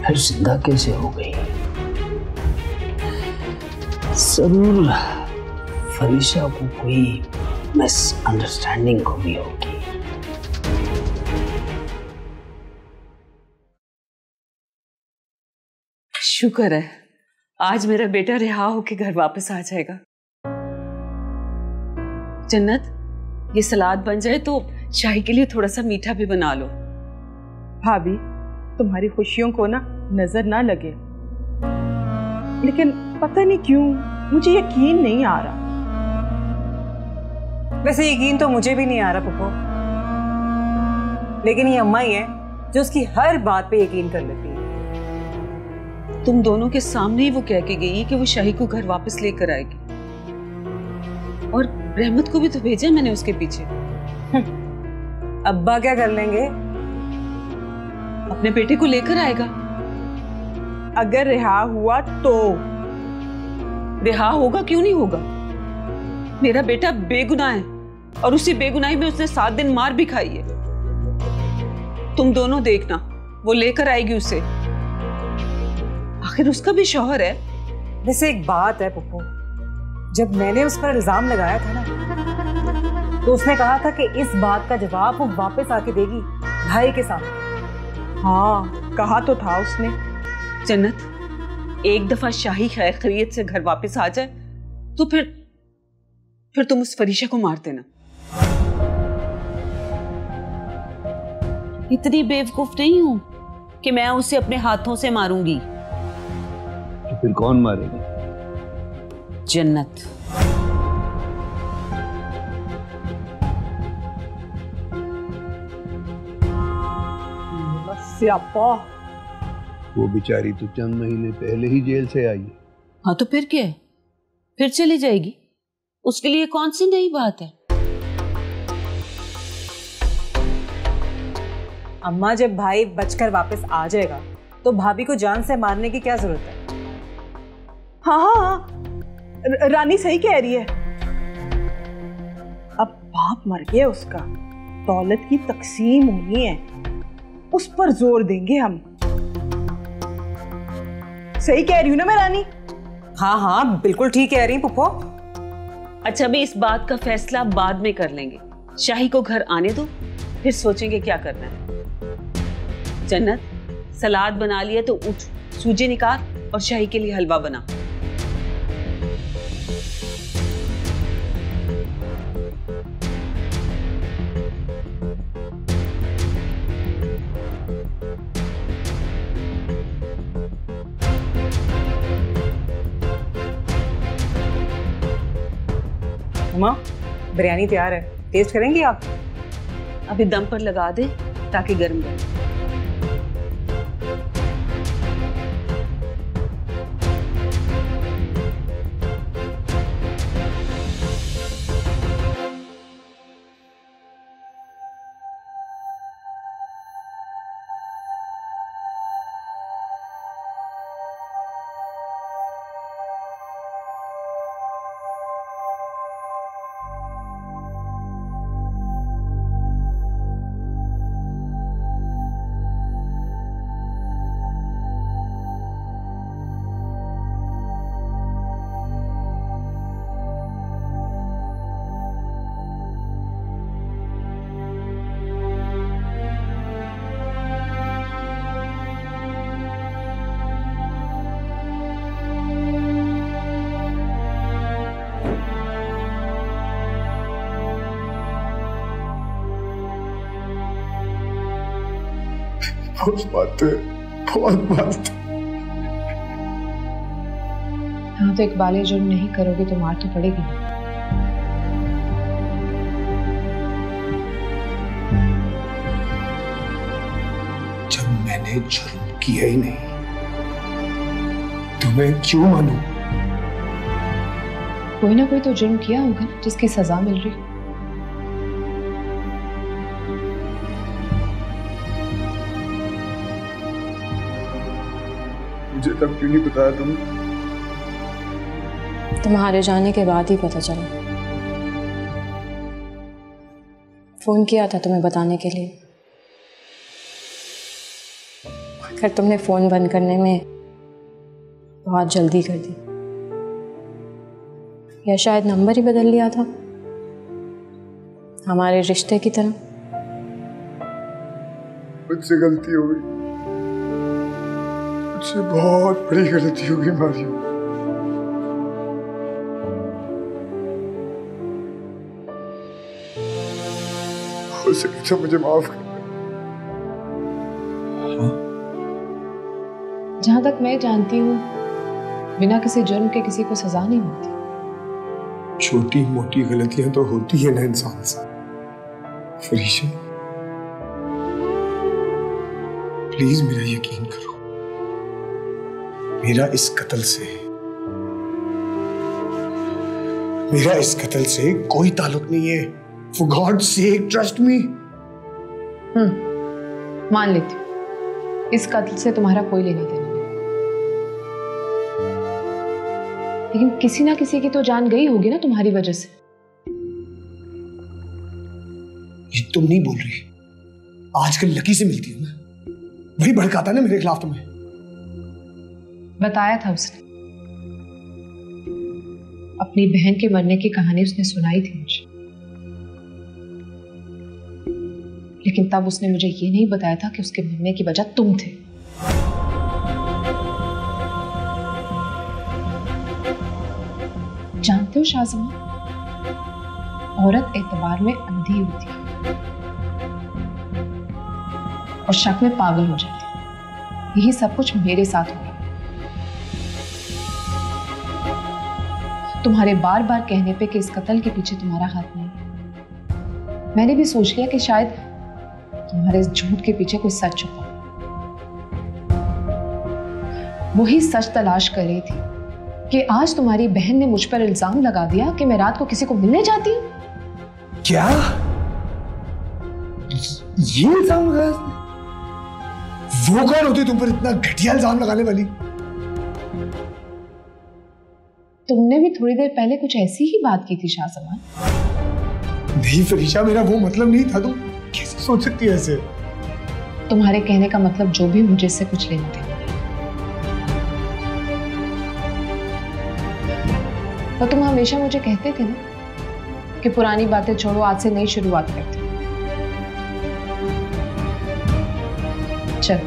फिर जिंदा कैसे हो गई? जरूर फरीशा को कोई मिसअंडरस्टैंडिंग हुई होगी। शुक्र है आज मेरा बेटा रिहा होके घर वापस आ जाएगा। जन्नत, ये सलाद बन जाए तो शाही के लिए थोड़ा सा मीठा भी बना लो। भाभी, तुम्हारी खुशियों को ना नजर ना लगे, लेकिन पता नहीं क्यों मुझे यकीन नहीं आ रहा। वैसे यकीन तो मुझे भी नहीं आ रहा पप्पू, लेकिन ये अम्मा ही है जो उसकी हर बात पे यकीन कर लेती है। तुम दोनों के सामने ही वो कह के गई कि वो शाही को घर वापस लेकर आएगी, और रहमत को भी तो भेजा मैंने उसके पीछे। अब्बा क्या कर लेंगे? अपने बेटे को लेकर आएगा। अगर रिहा हुआ तो? रिहा होगा, क्यों नहीं होगा? मेरा बेटा बेगुनाह है और उसी बेगुनाही में उसने 7 दिन मार भी खाई है। तुम दोनों देखना, वो लेकर आएगी उसे। आखिर उसका भी शौहर है। वैसे एक बात है पप्पू, जब मैंने उस पर इल्जाम लगाया था ना, तो उसने कहा था कि इस बात का जवाब वो वापस आके देगी भाई के साथ। हाँ, कहा तो था उसने। जन्नत, एक दफा शाही खैर खैरियत से घर वापस आ जाए तो फिर तुम उस फरीशा को मार देना। इतनी बेवकूफ नहीं हूं कि मैं उसे अपने हाथों से मारूंगी। तो फिर कौन मारेगा? जन्नत। स्यापा, वो बेचारी तो चंद महीने पहले ही जेल से आई है। हाँ तो फिर क्या है, फिर चली जाएगी। उसके लिए कौन सी नई बात है? अम्मा, जब भाई बचकर वापस आ जाएगा तो भाभी को जान से मारने की क्या जरूरत है? हाँ हाँ हाँ, रानी सही कह रही है। अब बाप मर गया उसका, दौलत की तकसीम होनी है, उस पर जोर देंगे हम। सही कह रही हूँ ना मैं रानी? हाँ हाँ बिल्कुल ठीक कह रही पुप्पो। अच्छा, अभी इस बात का फैसला बाद में कर लेंगे। शाही को घर आने दो, फिर सोचेंगे क्या करना है। जन्नत, सलाद बना लिया तो उठ, सूजी निकाल और शाही के लिए हलवा बना। माँ, बिरयानी तैयार है, टेस्ट करेंगी आप? अभी दम पर लगा दे ताकि गर्म रहे। बहुत बात। हाँ, तो इकबाल ये जुर्म नहीं करोगे तो मार तो पड़ेगी। जब मैंने जुर्म किया ही नहीं तो मैं क्यों मानूं? कोई ना कोई तो जुर्म किया होगा ना जिसकी सजा मिल रही। मुझे तब क्यों नहीं बताया तुम? तुम्हारे जाने के बाद ही पता चला। फोन किया था तुम्हें बताने के लिए, मगर तुमने फोन बंद करने में बहुत जल्दी कर दी, या शायद नंबर ही बदल लिया था हमारे रिश्ते की तरह। मुझसे गलती हो गई, मुझसे बहुत बड़ी गलती हो गई मारियो। हो सके तो मुझे माफ कर। जहां तक मैं जानती हूँ बिना किसी जुर्म के किसी को सजा नहीं मिलती। छोटी मोटी गलतियां तो होती है ना इंसान से। फरीशा, प्लीज मेरा यकीन करो, मेरा इस कत्ल से कोई ताल्लुक नहीं है। For God's sake, trust me. मान लेती हूँ, इस कत्ल से तुम्हारा कोई लेना देना नहीं, लेकिन किसी ना किसी की तो जान गई होगी ना तुम्हारी वजह से। ये तुम नहीं बोल रही, आजकल लकी से मिलती हूँ मैं, वही भड़काता ना मेरे खिलाफ तुम्हें। बताया था उसने, अपनी बहन के मरने की कहानी उसने सुनाई थी मुझे, लेकिन तब उसने मुझे ये नहीं बताया था कि उसके मरने की वजह तुम थे। जानते हो शाहजहां, औरत एतबार में अंधी होती है और शक में पागल हो जाती है। यही सब कुछ मेरे साथ हो गया। तुम्हारे बार बार कहने पे कि इस कत्ल के पीछे तुम्हारा हाथ नहीं है, मैंने भी सोच लिया कि शायद तुम्हारे इस झूठ के पीछे कोई सच छुपा। वही सच तलाश कर रही थी कि आज तुम्हारी बहन ने मुझ पर इल्जाम लगा दिया कि मैं रात को किसी को मिलने जाती हूँ। क्या? ये इल्जाम लगाया? वो कौन होती तुम पर इतना घटिया इल्जाम लगाने वाली? तुमने भी थोड़ी देर पहले कुछ ऐसी ही बात की थी शाहजहां। नहीं फरीशा, मेरा वो मतलब नहीं था। तुम कैसे सोच सकती है ऐसे? तुम्हारे कहने का मतलब जो भी, मुझे इससे कुछ लेना देना। तो तुम हमेशा मुझे कहते थे ना कि पुरानी बातें छोड़ो, आज से नई शुरुआत करते हैं। चल,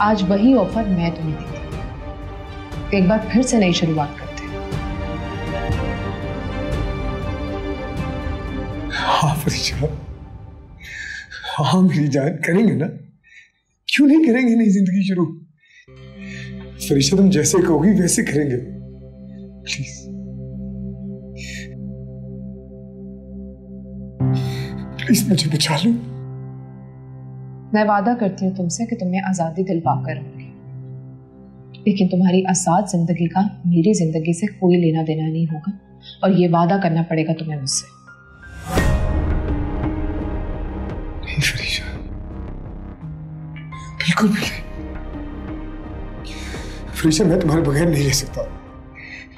आज वही ऑफर मैं तुम्हें देती हूँ। एक बार फिर से नई शुरुआत करते हैं। हाँ फरीशा, हाँ मेरी जान, करेंगे ना, क्यों नहीं करेंगे नई जिंदगी शुरू। फरीशा तुम जैसे कहोगी वैसे करेंगे, प्लीज प्लीज मुझे बचा लो। मैं वादा करती हूँ तुमसे कि तुम्हें आजादी दिलवा कर रहूंगी, लेकिन तुम्हारी आजाद जिंदगी का मेरी जिंदगी से कोई लेना देना नहीं होगा, और ये वादा करना पड़ेगा तुम्हें मुझसे। नहीं फरीशा, बिल्कुल भी नहीं। फरीशा मैं तुम्हारे बगैर नहीं रह सकता,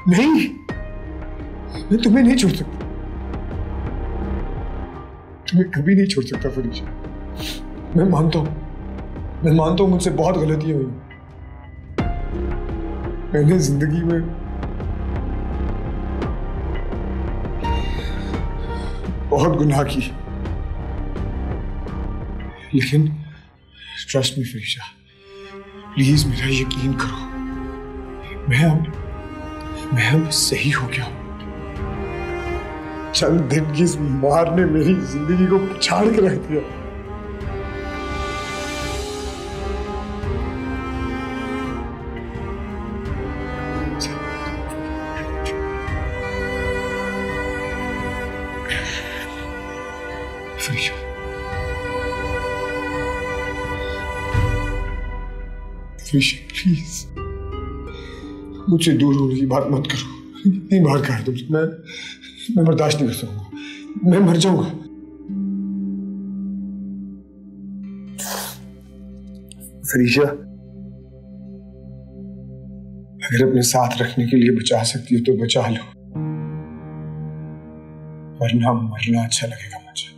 नहीं, मैं तुम्हें नहीं छोड़ सकता, तुम्हें कभी नहीं छोड़ सकता फरीशा। मैं मानता हूं मुझसे बहुत गलतियां हुई। मैंने जिंदगी में बहुत गुनाह की, लेकिन ट्रस्ट मी फरीशा, प्लीज मेरा यकीन करो, मैं अब सही हो गया हूं। चंद दिन की इस बीमार ने मेरी जिंदगी को पछाड़ के रख दिया। फरीशा प्लीज मुझसे दूर होने की बात मत करो, इतनी बार कहा तुमसे, मैं बर्दाश्त नहीं कर सकूंगा, मैं मर जाऊंगा। फरीशा अगर अपने साथ रखने के लिए बचा सकती हो तो बचा लो, वरना मरना अच्छा लगेगा मुझे।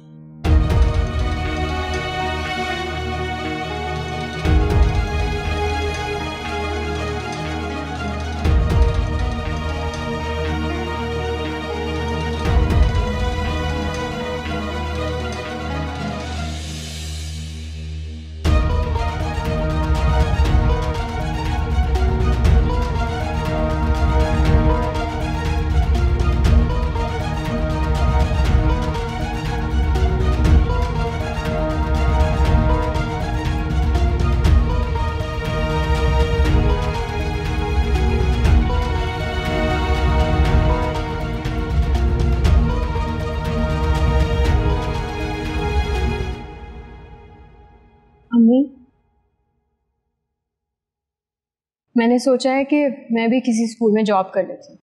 मैंने सोचा है कि मैं भी किसी स्कूल में जॉब कर लेती हूँ।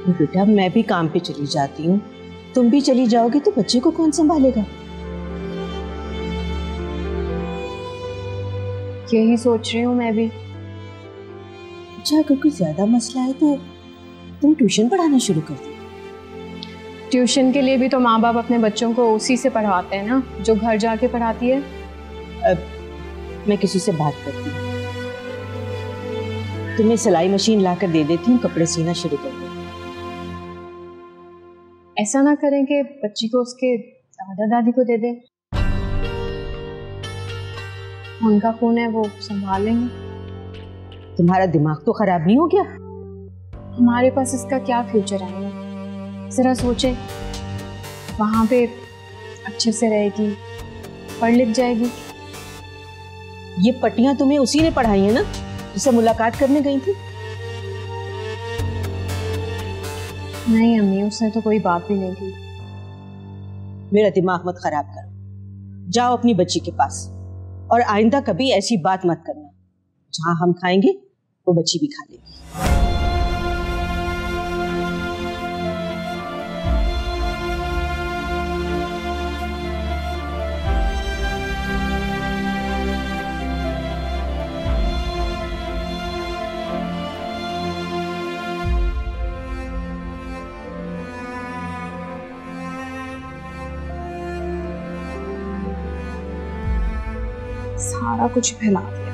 बेटा मैं भी काम पे चली जाती हूँ, तुम भी चली जाओगी तो बच्चे को कौन संभालेगा? यही सोच रही हूँ मैं भी। अच्छा अगर कोई ज्यादा मसला है तो तुम ट्यूशन पढ़ाना शुरू कर दो। ट्यूशन के लिए भी तो माँ बाप अपने बच्चों को उसी से पढ़ाते हैं ना जो घर जाके पढ़ाती है। मैं किसी से बात करती हूँ, तुम्हें सिलाई मशीन लाकर दे देती हूँ, कपड़े सीना शुरू कर दो। ऐसा ना करें कि बच्ची को उसके दादा दादी को दे दे, उनका फोन है, वो संभाल लेंगे। तुम्हारा दिमाग तो खराब नहीं हो गया? हमारे पास इसका क्या फ्यूचर आएगा? जरा सोचे, वहां पे अच्छे से रहेगी, पढ़ लिख जाएगी। ये पट्टियां तुम्हें उसी ने पढ़ाई है ना जिससे मुलाकात करने गई थी? नहीं अम्मी, उसने तो कोई बात भी नहीं की। मेरा दिमाग मत खराब करो, जाओ अपनी बच्ची के पास और आइंदा कभी ऐसी बात मत करना। जहां हम खाएंगे वो बच्ची भी खा लेगी। सारा कुछ फैला दिया।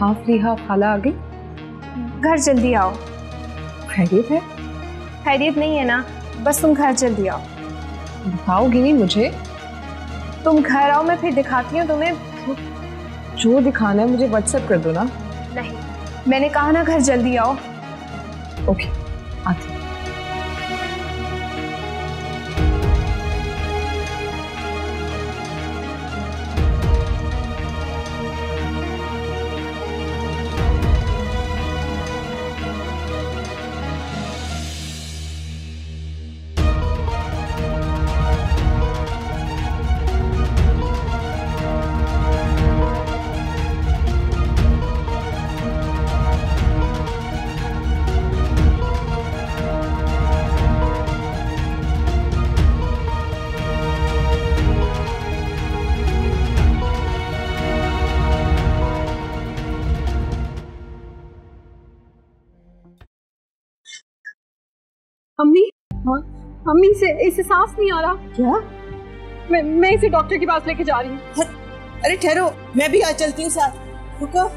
हाफ रिहा खाला आ गई? घर जल्दी आओ। खैरियत है? खैरियत नहीं है ना, बस तुम घर जल्दी आओ। दिखाओगी नहीं मुझे? तुम घर आओ, मैं फिर दिखाती हूँ तुम्हें। जो दिखाना है मुझे व्हाट्सएप कर दो ना। नहीं, मैंने कहा ना घर जल्दी आओ। ओके, आती हूँ। अम्मी, अम्मी इसे सांस नहीं आ रहा। क्या? मैं इसे डॉक्टर के पास लेके जा रही हूँ। अरे ठहरो, मैं भी आ चलती हूँ साथ। रुको।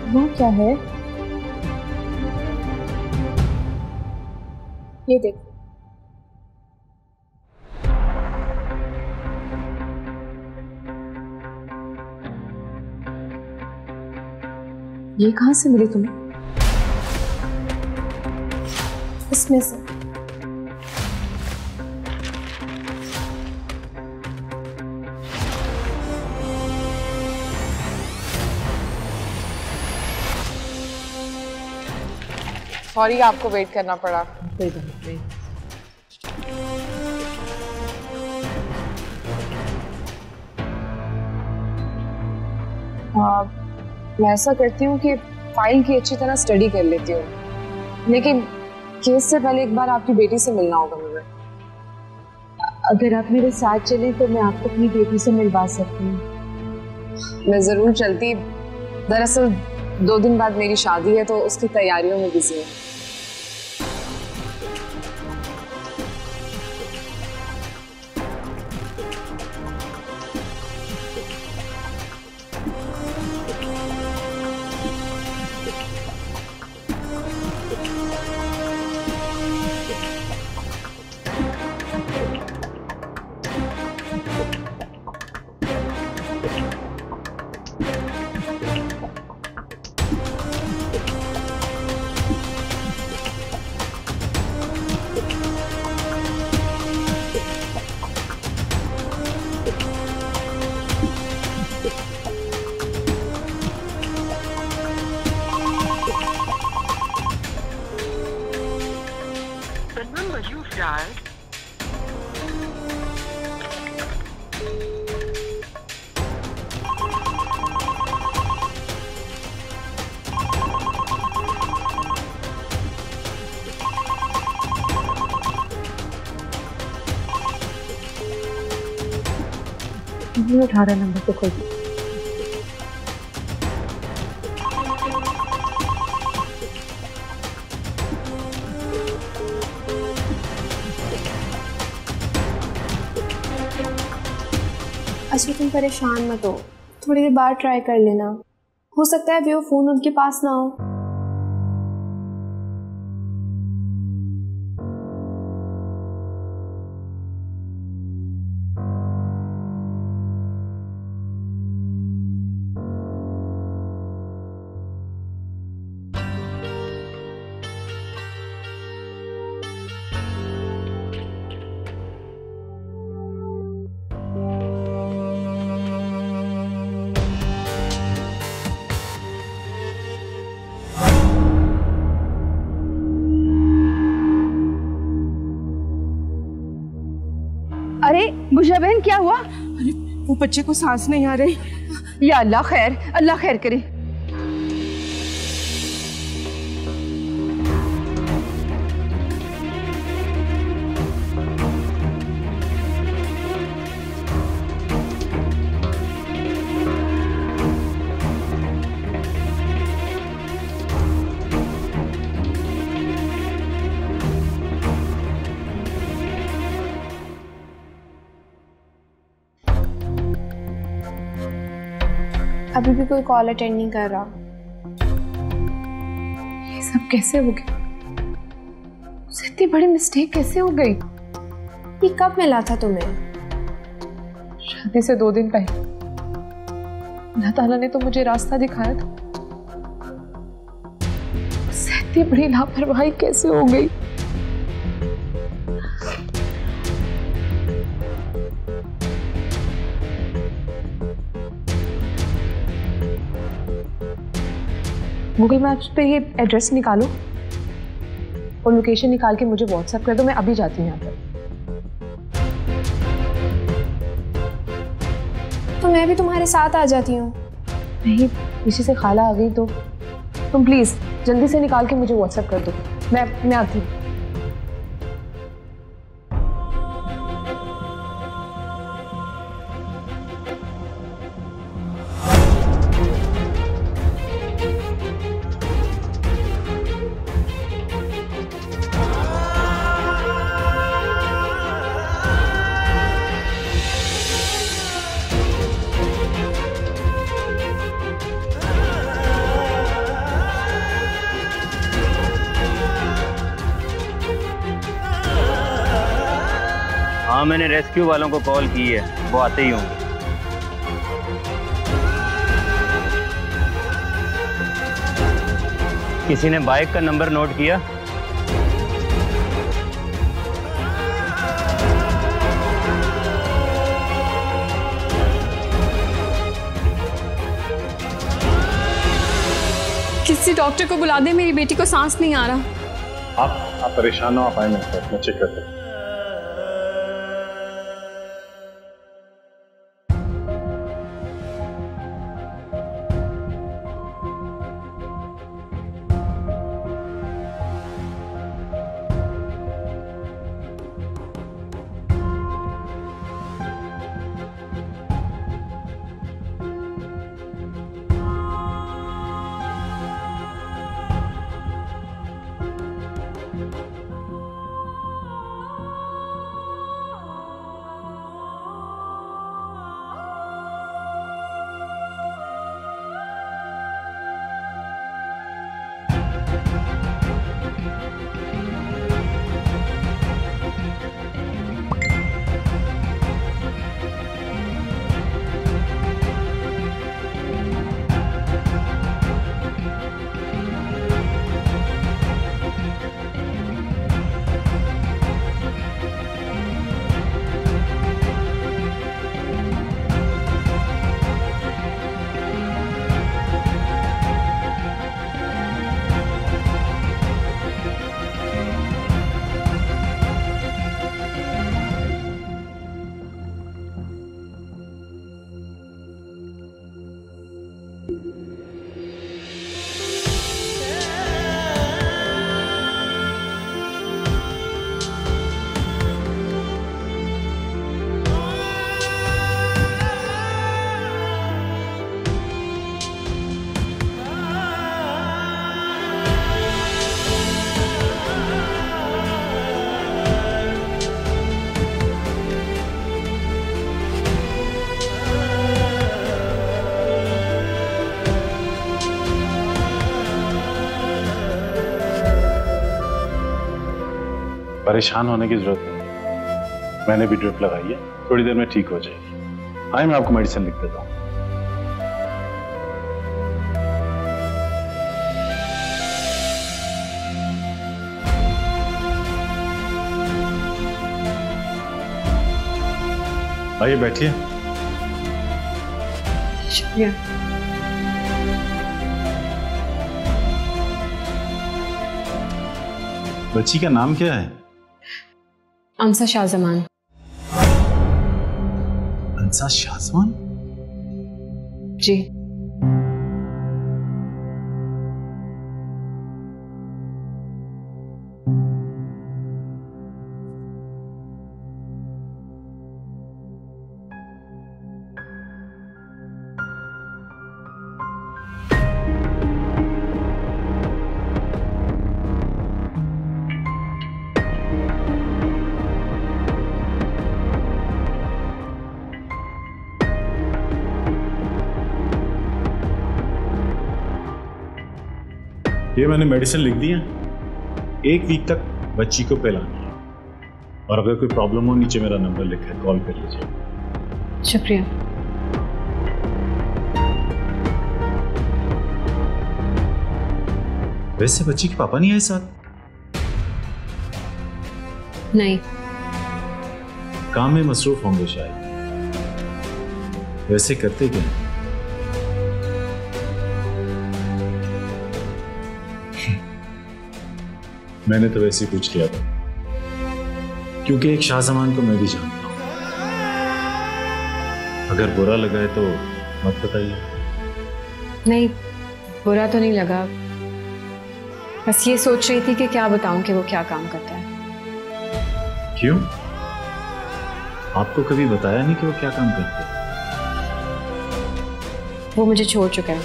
वो क्या है? ये देखो। ये कहाँ से मिली तुम्हें? इसमें से। सॉरी आपको वेट करना पड़ा। कोई बात नहीं। मैं ऐसा करती हूँ कि फाइल की अच्छी तरह स्टडी कर लेती हूँ, लेकिन केस से पहले एक बार आपकी बेटी से मिलना होगा मुझे। अगर आप मेरे साथ चलें तो मैं आपको अपनी बेटी से मिलवा सकती हूँ। मैं जरूर चलती। दरअसल 2 दिन बाद मेरी शादी है तो उसकी तैयारियों में बिजी हूँ। मैं 18 नंबर पे खोल। अच्छा तुम परेशान मत हो, थोड़ी देर बाद ट्राई कर लेना, हो सकता है वो फोन उनके पास ना हो। अरे बुशरा बहन क्या हुआ? अरे वो बच्चे को सांस नहीं आ रही। या अल्लाह खैर करे। अभी भी कोई कॉल अटेंड नहीं कर रहा। ये सब कैसे हो गया? मुझसे इतनी बड़ी मिस्टेक कैसे हो गई? ये कब मिला था तुम्हें? शादी से 2 दिन पहले अल्लाह ताला ने तो मुझे रास्ता दिखाया था। मुझसे इतनी बड़ी लापरवाही कैसे हो गई? गूगल मैप्स पे ये एड्रेस निकालो और लोकेशन निकाल के मुझे व्हाट्सएप कर दो। मैं अभी जाती हूँ यहाँ पर। तो मैं भी तुम्हारे साथ आ जाती हूँ। नहीं, पीछे से खाला आ गई तो तुम प्लीज जल्दी से निकाल के मुझे व्हाट्सएप कर दो। मैं आती हूँ। हाँ, मैंने रेस्क्यू वालों को कॉल की है, वो आते ही होंगे। किसी ने बाइक का नंबर नोट किया? किसी डॉक्टर को बुला दे, मेरी बेटी को सांस नहीं आ रहा। आप परेशान हो, आप आए मेरे पास, मैं चेक करता हूँ। परेशान होने की जरूरत नहीं, मैंने भी ड्रिप लगाई है, थोड़ी देर में ठीक हो जाएगी। आइए, मैं आपको मेडिसिन लिख देता हूँ। आइए बैठिए। शुक्रिया। बच्ची का नाम क्या है? अंसा शाहजमान। हंसा शाहजवान? जी। ये मैंने मेडिसिन लिख दी है, 1 वीक तक बच्ची को पिलानी है। और अगर कोई प्रॉब्लम हो, नीचे मेरा नंबर लिखा है, कॉल कर लीजिए। शुक्रिया। वैसे बच्ची के पापा नहीं आए साथ? नहीं। काम में मसरूफ होंगे शायद। वैसे करते क्या हैं? मैंने तो वैसे ही पूछ लिया था, क्योंकि एक शाहजमान को मैं भी जानता हूं। अगर बुरा लगा है तो मत बताइए। नहीं, बुरा तो नहीं लगा, बस ये सोच रही थी कि क्या बताऊं कि वो क्या काम करता है। क्यों? आपको कभी बताया नहीं कि वो क्या काम करते हैं? वो मुझे छोड़ चुका है।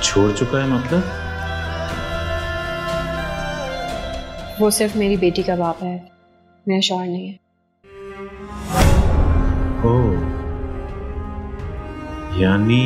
छोड़ चुका है मतलब? वो सिर्फ मेरी बेटी का बाप है, मेरा शौहर नहीं है। ओह, यानी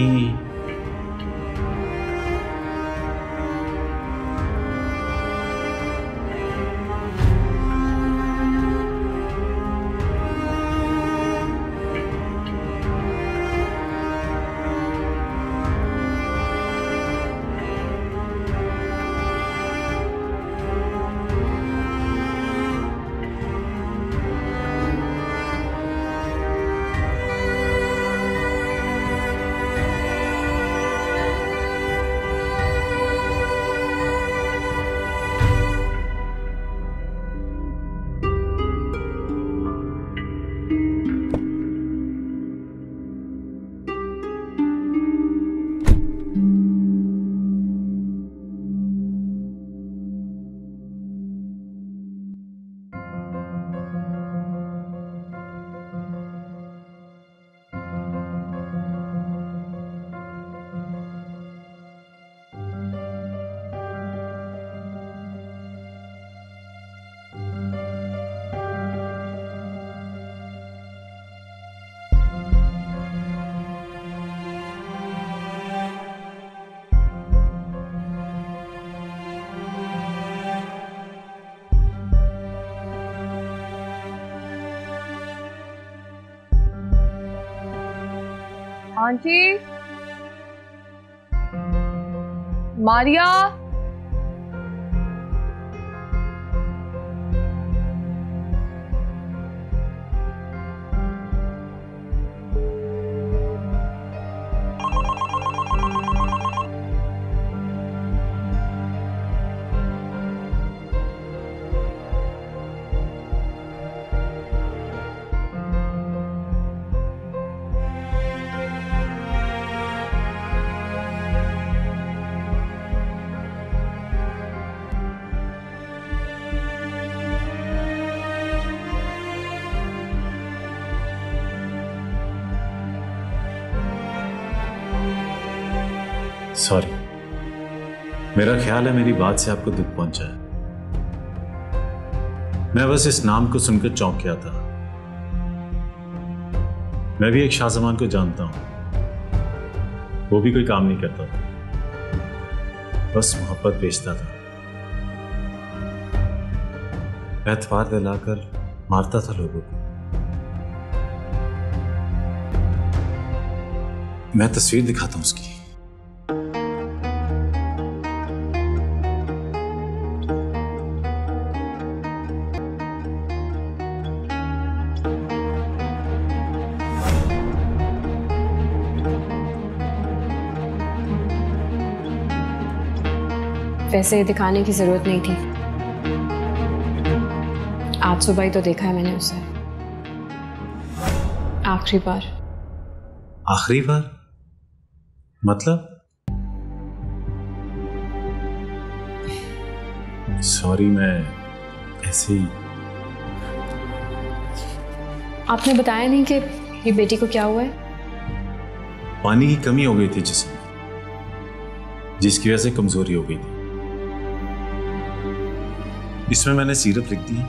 आंटी, मारिया, सॉरी, मेरा ख्याल है मेरी बात से आपको दुख पहुंचा है। मैं बस इस नाम को सुनकर चौंक गया था। मैं भी एक शाहजमान को जानता हूं, वो भी कोई काम नहीं करता था, बस मोहब्बत बेचता था। एतबार दिलाकर मारता था लोगों को। मैं तस्वीर दिखाता हूं उसकी। वैसे दिखाने की जरूरत नहीं थी, आज सुबह ही तो देखा है मैंने उसे। आखिरी बार। आखिरी बार मतलब? सॉरी, मैं ऐसे ही। आपने बताया नहीं कि ये बेटी को क्या हुआ है? पानी की कमी हो गई थी जिसमें, जिसकी वजह से कमजोरी हो गई थी। इसमें मैंने सीरप लिख दी है।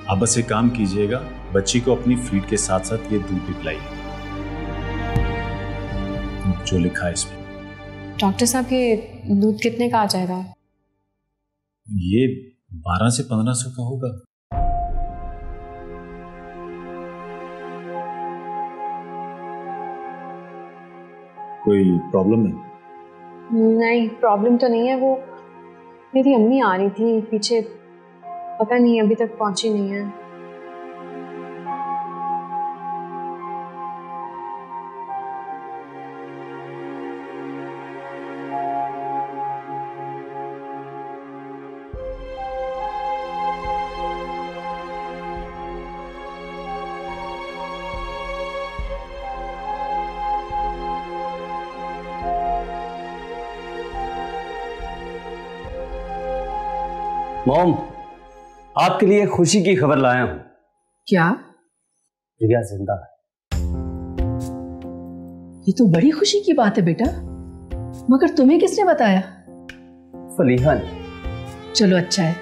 आप बस एक काम कीजिएगा, बच्ची को अपनी फीड के साथ साथ ये दूध भी पिलाइए, जो लिखा है इसमें। डॉक्टर साहब, ये दूध कितने का आ जाएगा? ये 1200 से 1500 का होगा। कोई प्रॉब्लम है? नहीं, प्रॉब्लम तो नहीं है। वो मेरी अम्मी आ रही थी पीछे, पता नहीं अभी तक पहुंची नहीं है। मॉम, आपके लिए खुशी की खबर लाया हूं। क्या? रिया जिंदा है। ये तो बड़ी खुशी की बात है बेटा, मगर तुम्हें किसने बताया? फलीहा ने। चलो अच्छा है,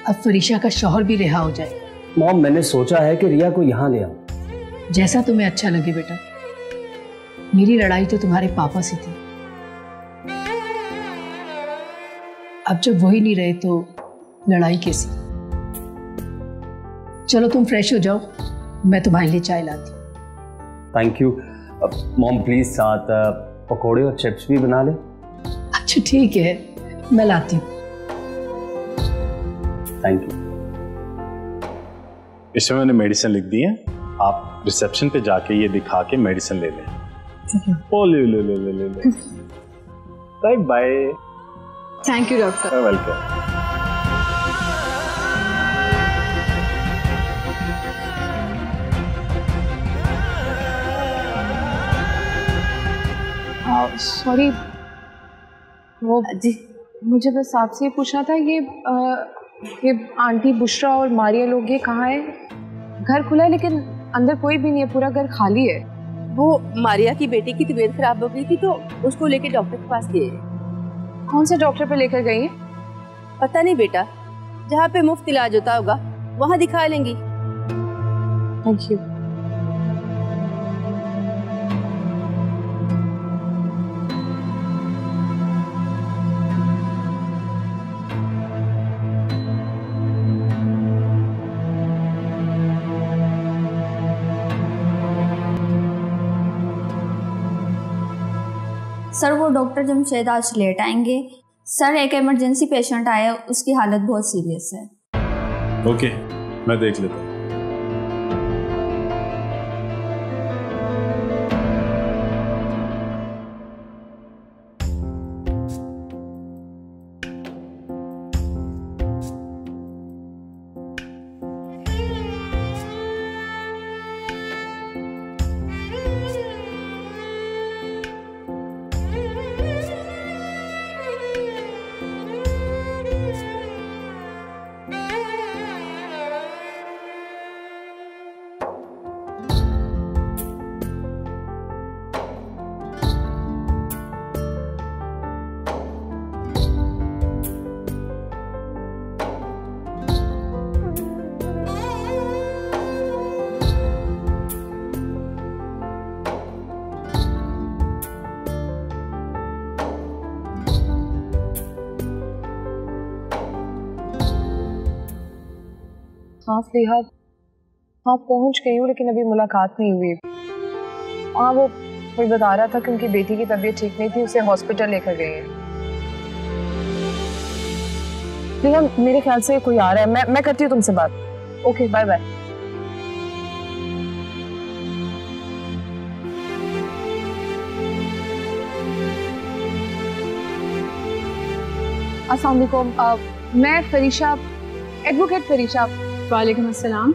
अब फरीशा का शौहर भी रिहा हो जाए। मॉम, मैंने सोचा है कि रिया को यहाँ ले आऊं। जैसा तुम्हें अच्छा लगे बेटा। मेरी लड़ाई तो तुम्हारे पापा से थी, अब जब वही नहीं रहे तो लड़ाई कैसी? चलो तुम फ्रेश हो जाओ, मैं तुम्हारे लिए चाय लाती हूँ। Thank you mom. प्लीज साथ पकोड़े और चिप्स भी बना ले। अच्छा ठीक है, मैं लाती हूँ। Thank you. इसमें मैंने मेडिसिन लिख दी है, आप रिसेप्शन पे जाके ये दिखा के मेडिसिन ले लें। ओ ले ले ले ले ले। Bye bye. Thank you doctor. Welcome. Sorry, वो जी मुझे बस आपसे ये पूछना था, ये आंटी बुशरा और मारिया लोग ये कहाँ है? घर खुला है लेकिन अंदर कोई भी नहीं है, पूरा घर खाली है। वो मारिया की बेटी की तबीयत खराब हो गई थी तो उसको लेके डॉक्टर के पास गए। कौन से डॉक्टर पे लेकर गई है? पता नहीं बेटा, जहाँ पे मुफ्त इलाज होता होगा वहाँ दिखा लेंगी। Thank you. सर वो डॉक्टर जमशेद आज लेट आएंगे। सर एक इमरजेंसी पेशेंट आया, उसकी हालत बहुत सीरियस है। ओके, मैं देख लेता हूँ। हाँ फलीहा, हाँ पहुंच गई हूँ लेकिन अभी मुलाकात नहीं हुई। हाँ वो कोई बता रहा था कि उनकी बेटी की तबीयत ठीक नहीं थी, उसे हॉस्पिटल लेकर गई है। फलीहा मेरे ख्याल से कोई आ रहा है, मैं करती हूँ तुमसे बात। Okay bye bye. अस्सलाम वालेकुम, मैं फरीशा, एडवोकेट फरीशा। वालेकुम अस्सलाम।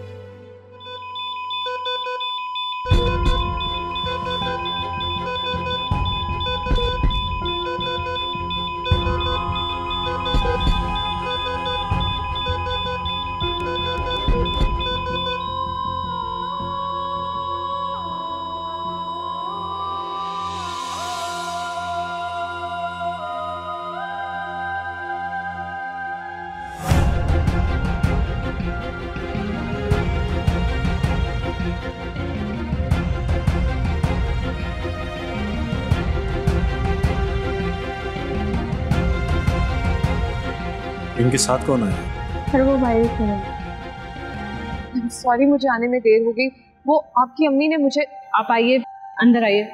इनके साथ कौन आया? सर वो भाई सॉरी मुझे आने में देर हो गई। वो आपकी अम्मी ने मुझे। आप आइए, अंदर आइए।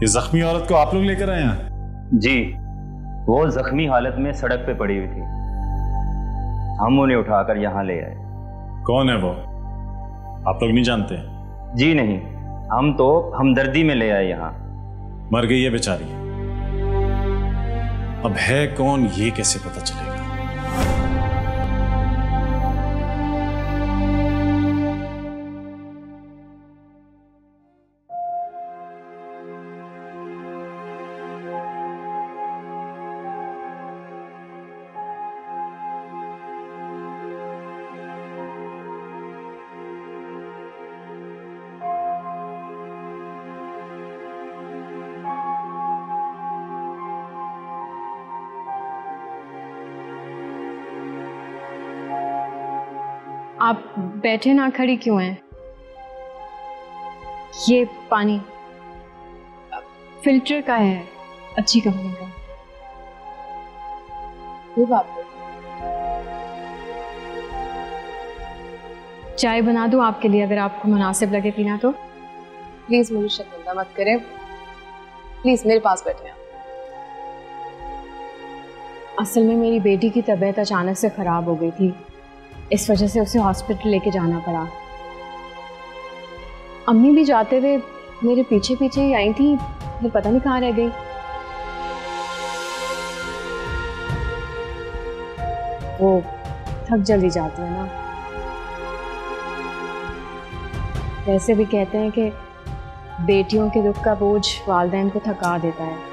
ये जख्मी औरत को आप लोग लेकर आए हैं? जी, वो जख्मी हालत में सड़क पे पड़ी हुई थी, हम उन्हें उठाकर यहाँ ले आए। कौन है वो? आप लोग नहीं जानते? जी नहीं, हम तो हमदर्दी में ले आए यहाँ। मर गई है बेचारी। अब है कौन ये कैसे पता चलेगा? आप बैठे ना खड़ी क्यों हैं? ये पानी फिल्टर का है, अच्छी कंपनी का। ये बात है। चाय बना दूं आपके लिए अगर आपको मुनासिब लगे पीना तो। प्लीज मुझे शर्मिंदा मत करें, प्लीज मेरे पास बैठे। असल में मेरी बेटी की तबीयत अचानक से खराब हो गई थी, इस वजह से उसे हॉस्पिटल लेके जाना पड़ा। अम्मी भी जाते हुए मेरे पीछे पीछे ही आई थी, फिर पता नहीं कहाँ रह गई। वो थक जल्दी जाती है ना। वैसे भी कहते हैं कि बेटियों के दुख का बोझ वालिदैन को थका देता है।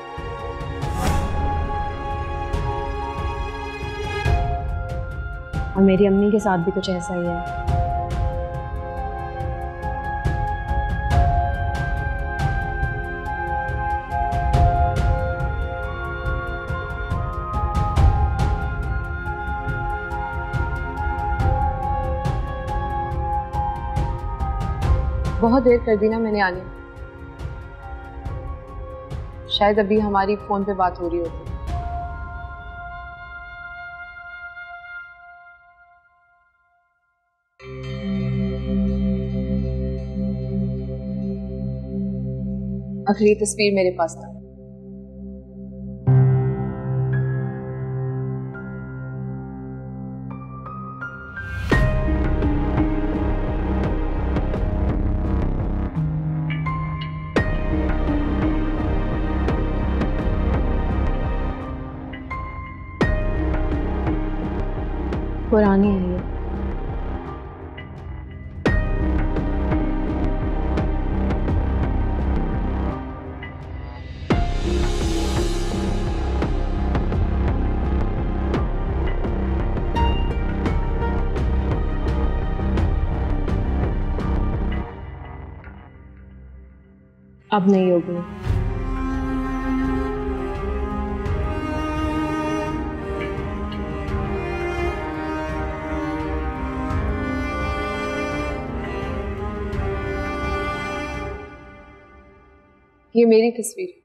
और मेरी अम्मी के साथ भी कुछ ऐसा ही है। बहुत देर कर दी ना मैंने आने। शायद अभी हमारी फोन पे बात हो रही होती। आखिरी तस्वीर मेरे पास था। पुरानी है ये। अब नहीं होगी। ये मेरी तस्वीर है।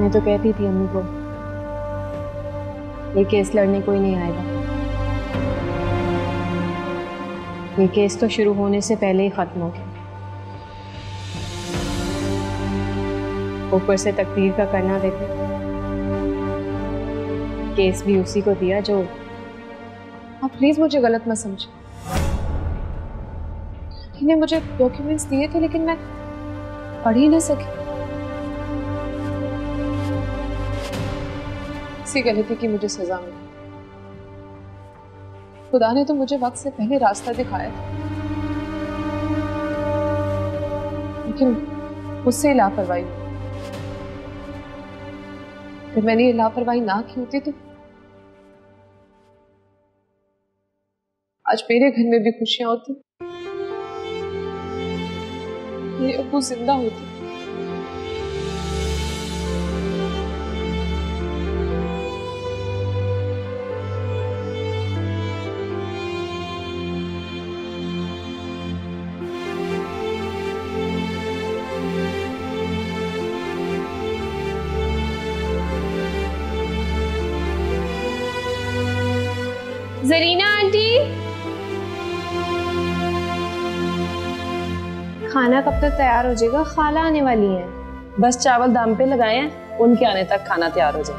मैं तो कहती थी अम्मी को ये केस लड़ने कोई नहीं आएगा। ये केस तो शुरू होने से पहले ही खत्म हो गया। ऊपर से तकदीर का करना देखे। केस भी उसी को दिया जो। आप प्लीज मुझे गलत मत समझो। इन्हें मुझे डॉक्यूमेंट्स दिए थे लेकिन मैं पढ़ ही ना सकी। इसी गलती की मुझे सजा मिली। खुदा ने तो मुझे वक्त से पहले रास्ता दिखाया था, लेकिन मुझसे लापरवाही। अगर मैंने ये लापरवाही ना की होती तो आज मेरे घर में भी खुशियां होती, मेरे अब्बू जिंदा होते। जरीना आंटी, खाना कब तक तैयार हो जाएगा? खाला आने वाली हैं। बस चावल दम पे लगाए हैं, उनके आने तक खाना तैयार हो जाए।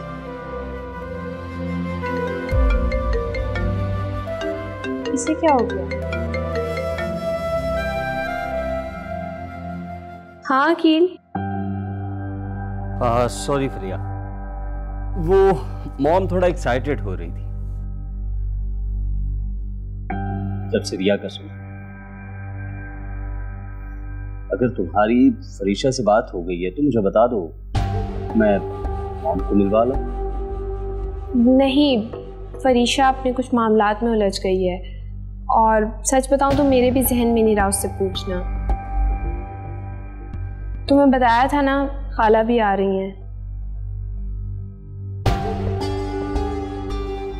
इसे क्या हो गया? हाँ अकील। सॉरी फ्रिया, वो मॉम थोड़ा एक्साइटेड हो रही थी जब से रिया का सुना। अगर तुम्हारी फरीशा से बात हो गई है तो मुझे बता दो, मैं मॉम को मिलवा लूं। नहीं, फरीशा अपने कुछ मामलात में उलझ गई है और सच बताऊं तो मेरे भी जहन में नहीं रहा उससे पूछना। तुम्हें बताया था ना, खाला भी आ रही हैं।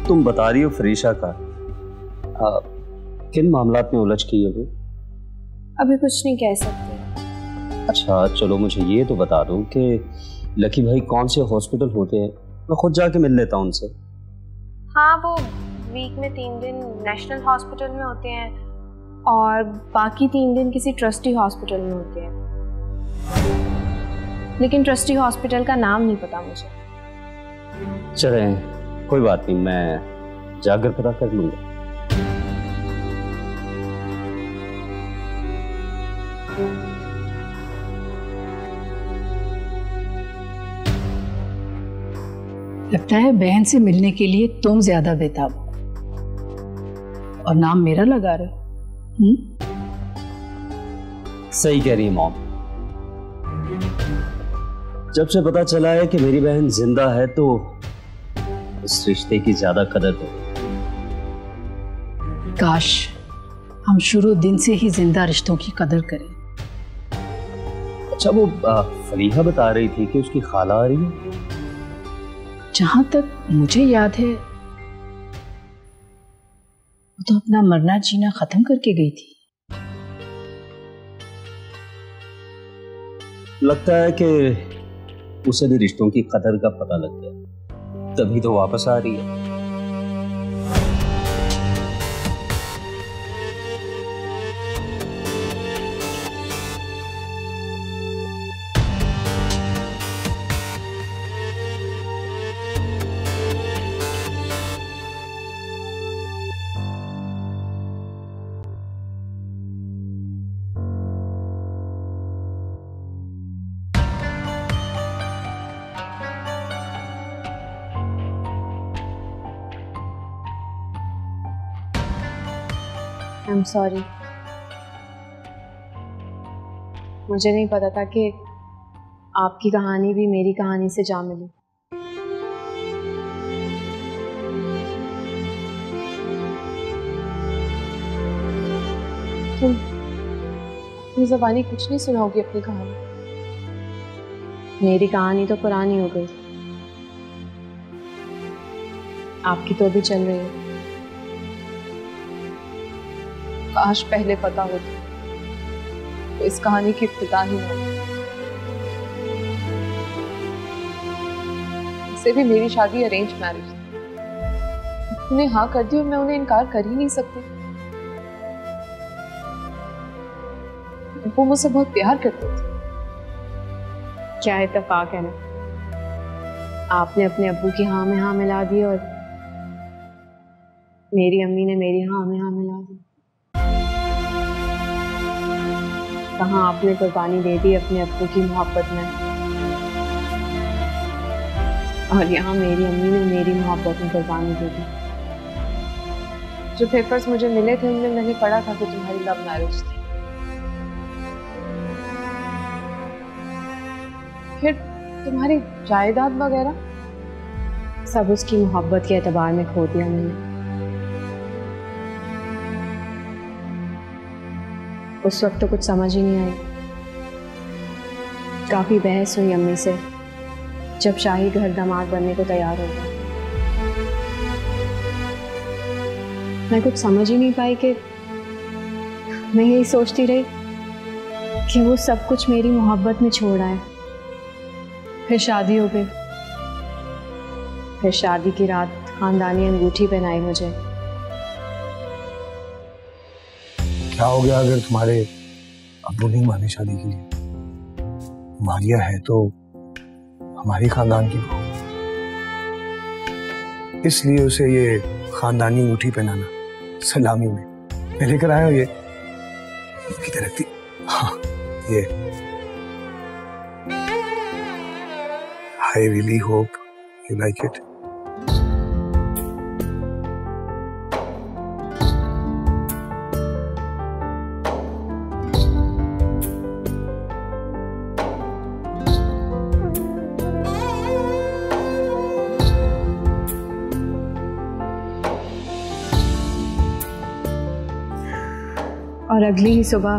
तुम बता रही हो फरीशा का, किन मामलात में उलझ गई है वो? अभी कुछ नहीं कह सकते। अच्छा चलो, मुझे ये तो बता दो कि लकी भाई कौन से हॉस्पिटल होते हैं, मैं खुद जाके मिल लेता हूँ उनसे। हाँ, वो वीक में 3 दिन नेशनल हॉस्पिटल में होते हैं और बाकी 3 दिन किसी ट्रस्टी हॉस्पिटल में होते हैं, लेकिन ट्रस्टी हॉस्पिटल का नाम नहीं पता मुझे। चले कोई बात नहीं, मैं जाकर पता कर लूंगा। लगता है बहन से मिलने के लिए तुम ज्यादा बेताब हो और नाम मेरा लगा रहे हो। सही कह रही है मॉम, जब से पता चला है कि मेरी बहन जिंदा है तो इस रिश्ते की ज्यादा कदर हो। काश हम शुरू दिन से ही जिंदा रिश्तों की कदर करें। अच्छा, वो फरीहा बता रही थी कि उसकी खाला आ रही है। जहां तक मुझे याद है वो तो अपना मरना जीना खत्म करके गई थी। लगता है कि उसे भी रिश्तों की कदर का पता लग गया, तभी तो वापस आ रही है। I'm sorry, मुझे नहीं पता था कि आपकी कहानी भी मेरी कहानी से जा मिली। तुम अपनी ज़बानी कुछ नहीं सुनाओगी अपनी कहानी? मेरी कहानी तो पुरानी हो गई, आपकी तो अभी चल रही है। काश पहले पता होता तो इस कहानी की इब्तिदा ही ना। इससे भी मेरी शादी अरेंज मैरिज थी, उन्हें हाँ कर दी और मैं उन्हें इनकार कर ही नहीं सकती। वो मुझसे बहुत प्यार करते थे। क्या इत्तेफाक है ना, आपने अपने अब्बू की हाँ में हाँ मिला दी और मेरी अम्मी ने मेरी हाँ में हाँ मिला दी। कहाँ आपने कुर्बानी दे दी अपने अब्बू की मोहब्बत में, और यहाँ मेरी अम्मी ने मेरी मोहब्बत में कुर्बानी दे दी। जो पेपर्स मुझे मिले थे उनमें मैंने पढ़ा था कि तुम्हारी लव मैरिज थी। फिर तुम्हारी जायदाद वगैरह? सब उसकी मोहब्बत के एतबार में खो दिया मैंने। उस वक्त तो कुछ समझ ही नहीं आई। काफी बहस हुई अम्मी से जब शाही घर दामाद बनने को तैयार हो गया। मैं कुछ समझ ही नहीं पाई कि मैं यही सोचती रही कि वो सब कुछ मेरी मोहब्बत में छोड़ आए। फिर शादी हो गई। फिर शादी की रात खानदानी अंगूठी पहनाई मुझे। क्या हो गया अगर तुम्हारे अब्बू नहीं माने शादी के लिए? मारिया है तो हमारी खानदान की बहू, इसलिए उसे ये खानदानी अंगूठी पहनाना सलामी में मैं लेकर आया हूं। ये की तरह थी। हाँ, ये I really hope you like it. और अगली ही सुबह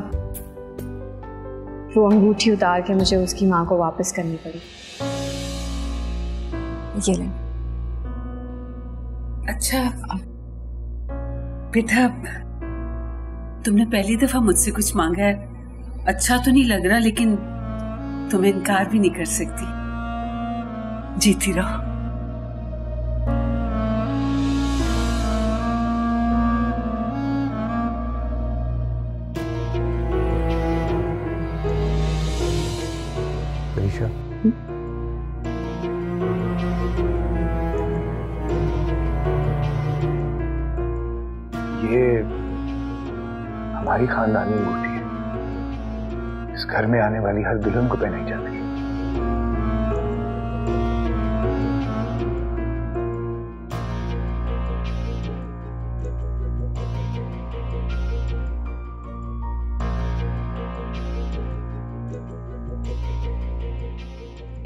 वो अंगूठी उतार के मुझे उसकी माँ को वापस करनी पड़ी। ये ले। अच्छा बेटा, तुमने पहली दफा मुझसे कुछ मांगा है। अच्छा तो नहीं लग रहा, लेकिन तुम इनकार भी नहीं कर सकती। जीती रहो। परीक्षा, ये हमारी खानदानी अंगूठी है। इस घर में आने वाली हर दुल्हन को पहनाई जाती है।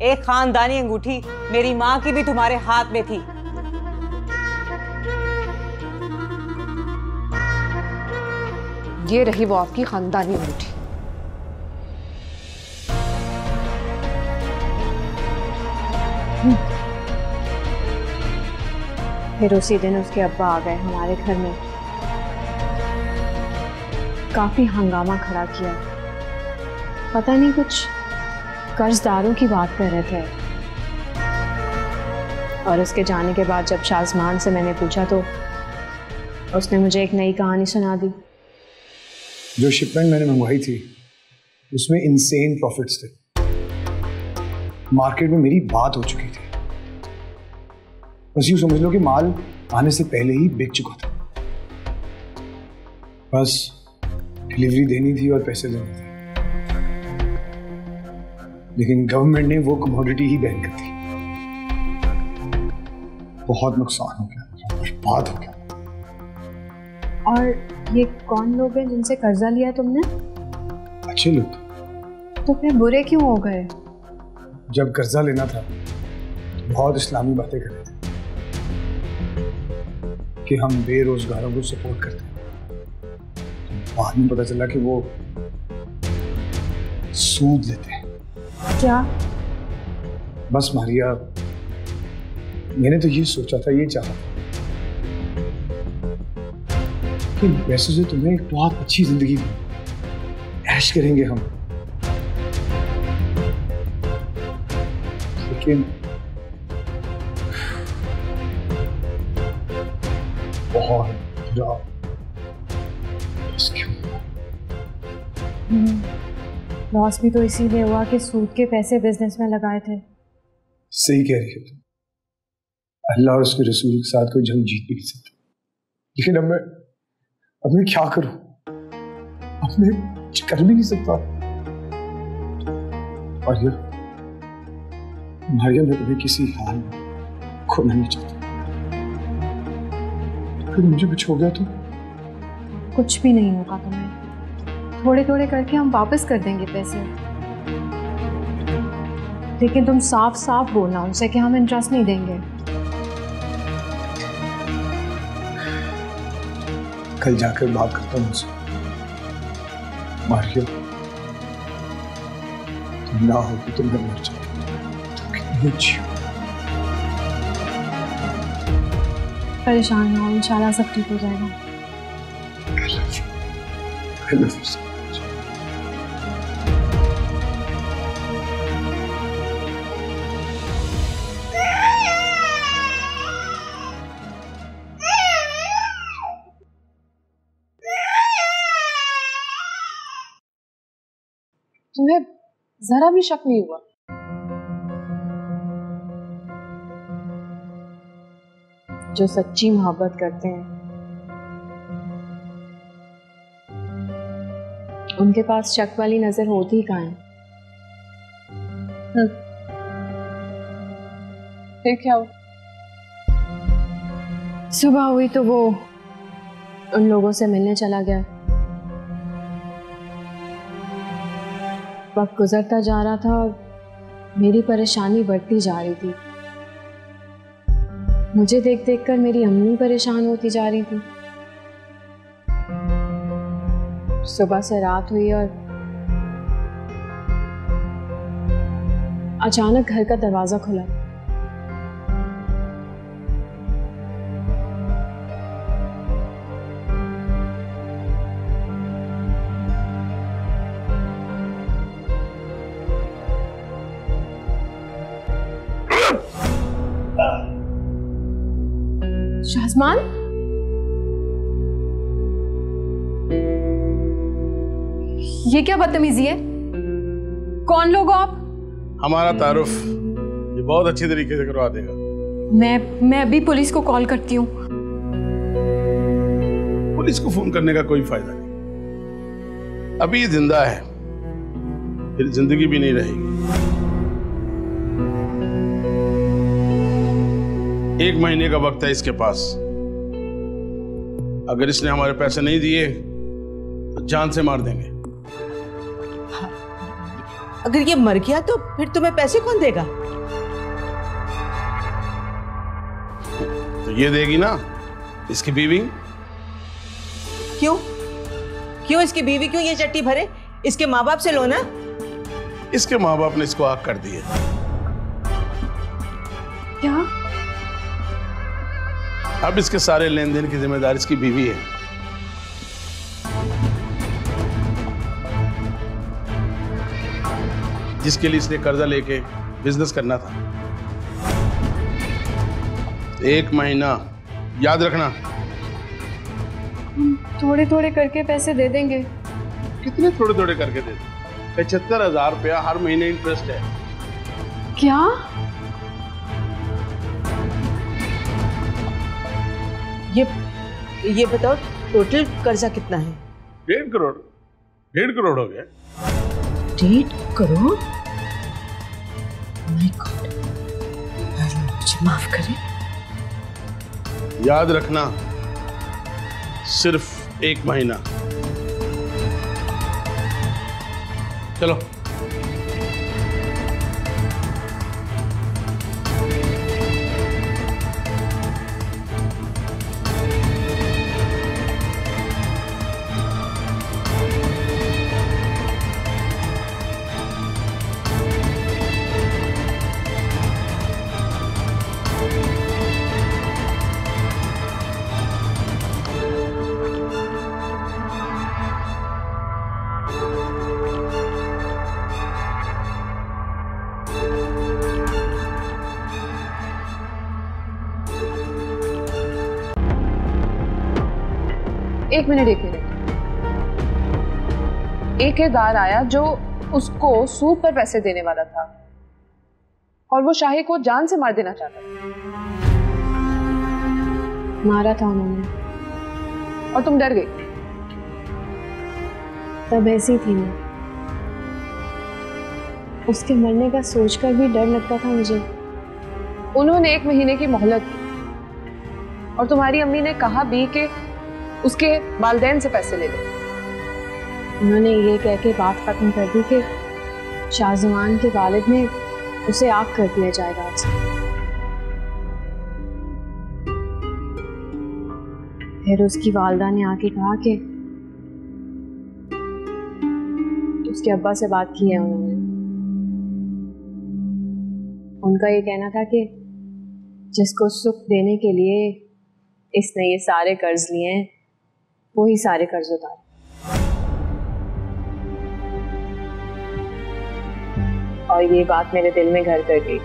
एक खानदानी अंगूठी मेरी माँ की भी तुम्हारे हाथ में थी। ये रही वो आपकी खानदानी अंगूठी। फिर उसी दिन उसके अब्बा आ गए हमारे घर में। काफी हंगामा खड़ा किया। पता नहीं कुछ कर्जदारों की बात कर रहे थे। और उसके जाने के बाद जब शाजमान से मैंने पूछा तो उसने मुझे एक नई कहानी सुना दी। जो शिपमेंट मैंने मंगवाई थी उसमें इनसेन प्रॉफिट्स थे। मार्केट में मेरी बात हो चुकी थी। बस यूं समझ लो कि माल आने से पहले ही बिक चुका था। बस डिलीवरी देनी थी और पैसे देने थे। लेकिन गवर्नमेंट ने वो कमोडिटी ही बैन कर दी। बहुत नुकसान हो गया, बर्बाद हो गया। और ये कौन लोग हैं जिनसे कर्जा लिया तुमने? अच्छे लोग। तो फिर बुरे क्यों हो गए? जब कर्जा लेना था तो बहुत इस्लामी बातें कर रहे थे कि हम बेरोजगारों को सपोर्ट करते हैं। बाद में पता चला कि वो सूद लेते हैं। क्या? बस मारिया, मैंने तो ये सोचा था, ये चाहा कि वैसे से तुम्हें एक बहुत अच्छी जिंदगी दी, ऐश करेंगे हम। लेकिन बहुत बुरा। लॉस भी तो इसीलिए हुआ कि सूद के पैसे बिजनेस में लगाए थे। सही कह रही हो तुम। अल्लाह और उसके रसूल के साथ कोई जंग जीत भी नहीं सकता। लेकिन अब मैं क्या करूं? अब मैं कुछ कर भी नहीं सकता। और ये मारिया, मैं तुम्हें किसी हाल में खोना नहीं चाहता। फिर मुझे कुछ हो गया तो? कुछ भी नहीं होगा तुम्हें। थोड़े थोड़े करके हम वापस कर देंगे पैसे। लेकिन तुम साफ साफ बोलना उनसे कि हम इंटरेस्ट नहीं देंगे। कल जाकर बात करता हूँ उनसे। मारियो, तुम ना होगी तो मैं मर जाऊंगी। तुम कितनी अच्छी हो। परेशान ना हो, इंशाल्लाह सब ठीक हो जाएगा। I love you so much. तुम्हें जरा भी शक नहीं हुआ? जो सच्ची मोहब्बत करते हैं उनके पास शक वाली नजर होती ही कहाँ है। फिर क्या हुआ? सुबह हुई तो वो उन लोगों से मिलने चला गया। वक्त गुजरता जा रहा था और मेरी परेशानी बढ़ती जा रही थी। मुझे देख देख कर मेरी अम्मी परेशान होती जा रही थी। सुबह से रात हुई और अचानक घर का दरवाजा खुला। शाहजमान, ये क्या बदतमीजी है? कौन लोग हो आप? हमारा तारुफ ये बहुत अच्छी तरीके से करवा देगा। मैं अभी पुलिस को कॉल करती हूँ। पुलिस को फोन करने का कोई फायदा नहीं। अभी ये जिंदा है, फिर जिंदगी भी नहीं रहेगी। 1 महीने का वक्त है इसके पास। अगर इसने हमारे पैसे नहीं दिए तो जान से मार देंगे। अगर ये मर गया तो फिर तुम्हें पैसे कौन देगा? तो ये देगी ना इसकी बीवी। क्यों क्यों इसकी बीवी क्यों ये चट्टी भरे? इसके माँ बाप से लो ना। इसके माँ बाप ने इसको आग कर दी है। क्या? अब इसके सारे लेन देन की जिम्मेदारी इसकी बीवी है। जिसके लिए इसने कर्जा लेके बिजनेस करना था। 1 महीना याद रखना। हम थोड़े थोड़े करके पैसे दे देंगे। कितने थोड़े थोड़े करके दे दें? 75,000 रुपया हर महीने इंटरेस्ट है। क्या? ये बताओ टोटल कर्जा कितना है? 1.5 करोड़। 1.5 करोड़ हो गया। 1.5 करोड़? माय गॉड, मुझे माफ करें। याद रखना सिर्फ 1 महीना। चलो। एक मिनट। एक किरदार आया जो उसको सूद पर पैसे देने वाला था और वो शाही को जान से मार देना चाहता था। मारा था उन्होंने और तुम डर गई। तब ऐसी थी मैं। उसके मरने का सोचकर भी डर लगता था मुझे। उन्होंने 1 महीने की मोहलत दी और तुम्हारी अम्मी ने कहा भी कि उसके वालिदैन से पैसे ले लो। उन्होंने ये कह के बात खत्म कर दी कि शाहजमान के वालिद ने उसे आग कर दिया जाएगा आज से। फिर उसकी वालदा ने आके कहा कि उसके अब्बा से बात की है उन्होंने। उनका ये कहना था कि जिसको सुख देने के लिए इसने ये सारे कर्ज लिए हैं वही सारे कर्ज उतारे। और ये बात मेरे दिल में घर कर गई।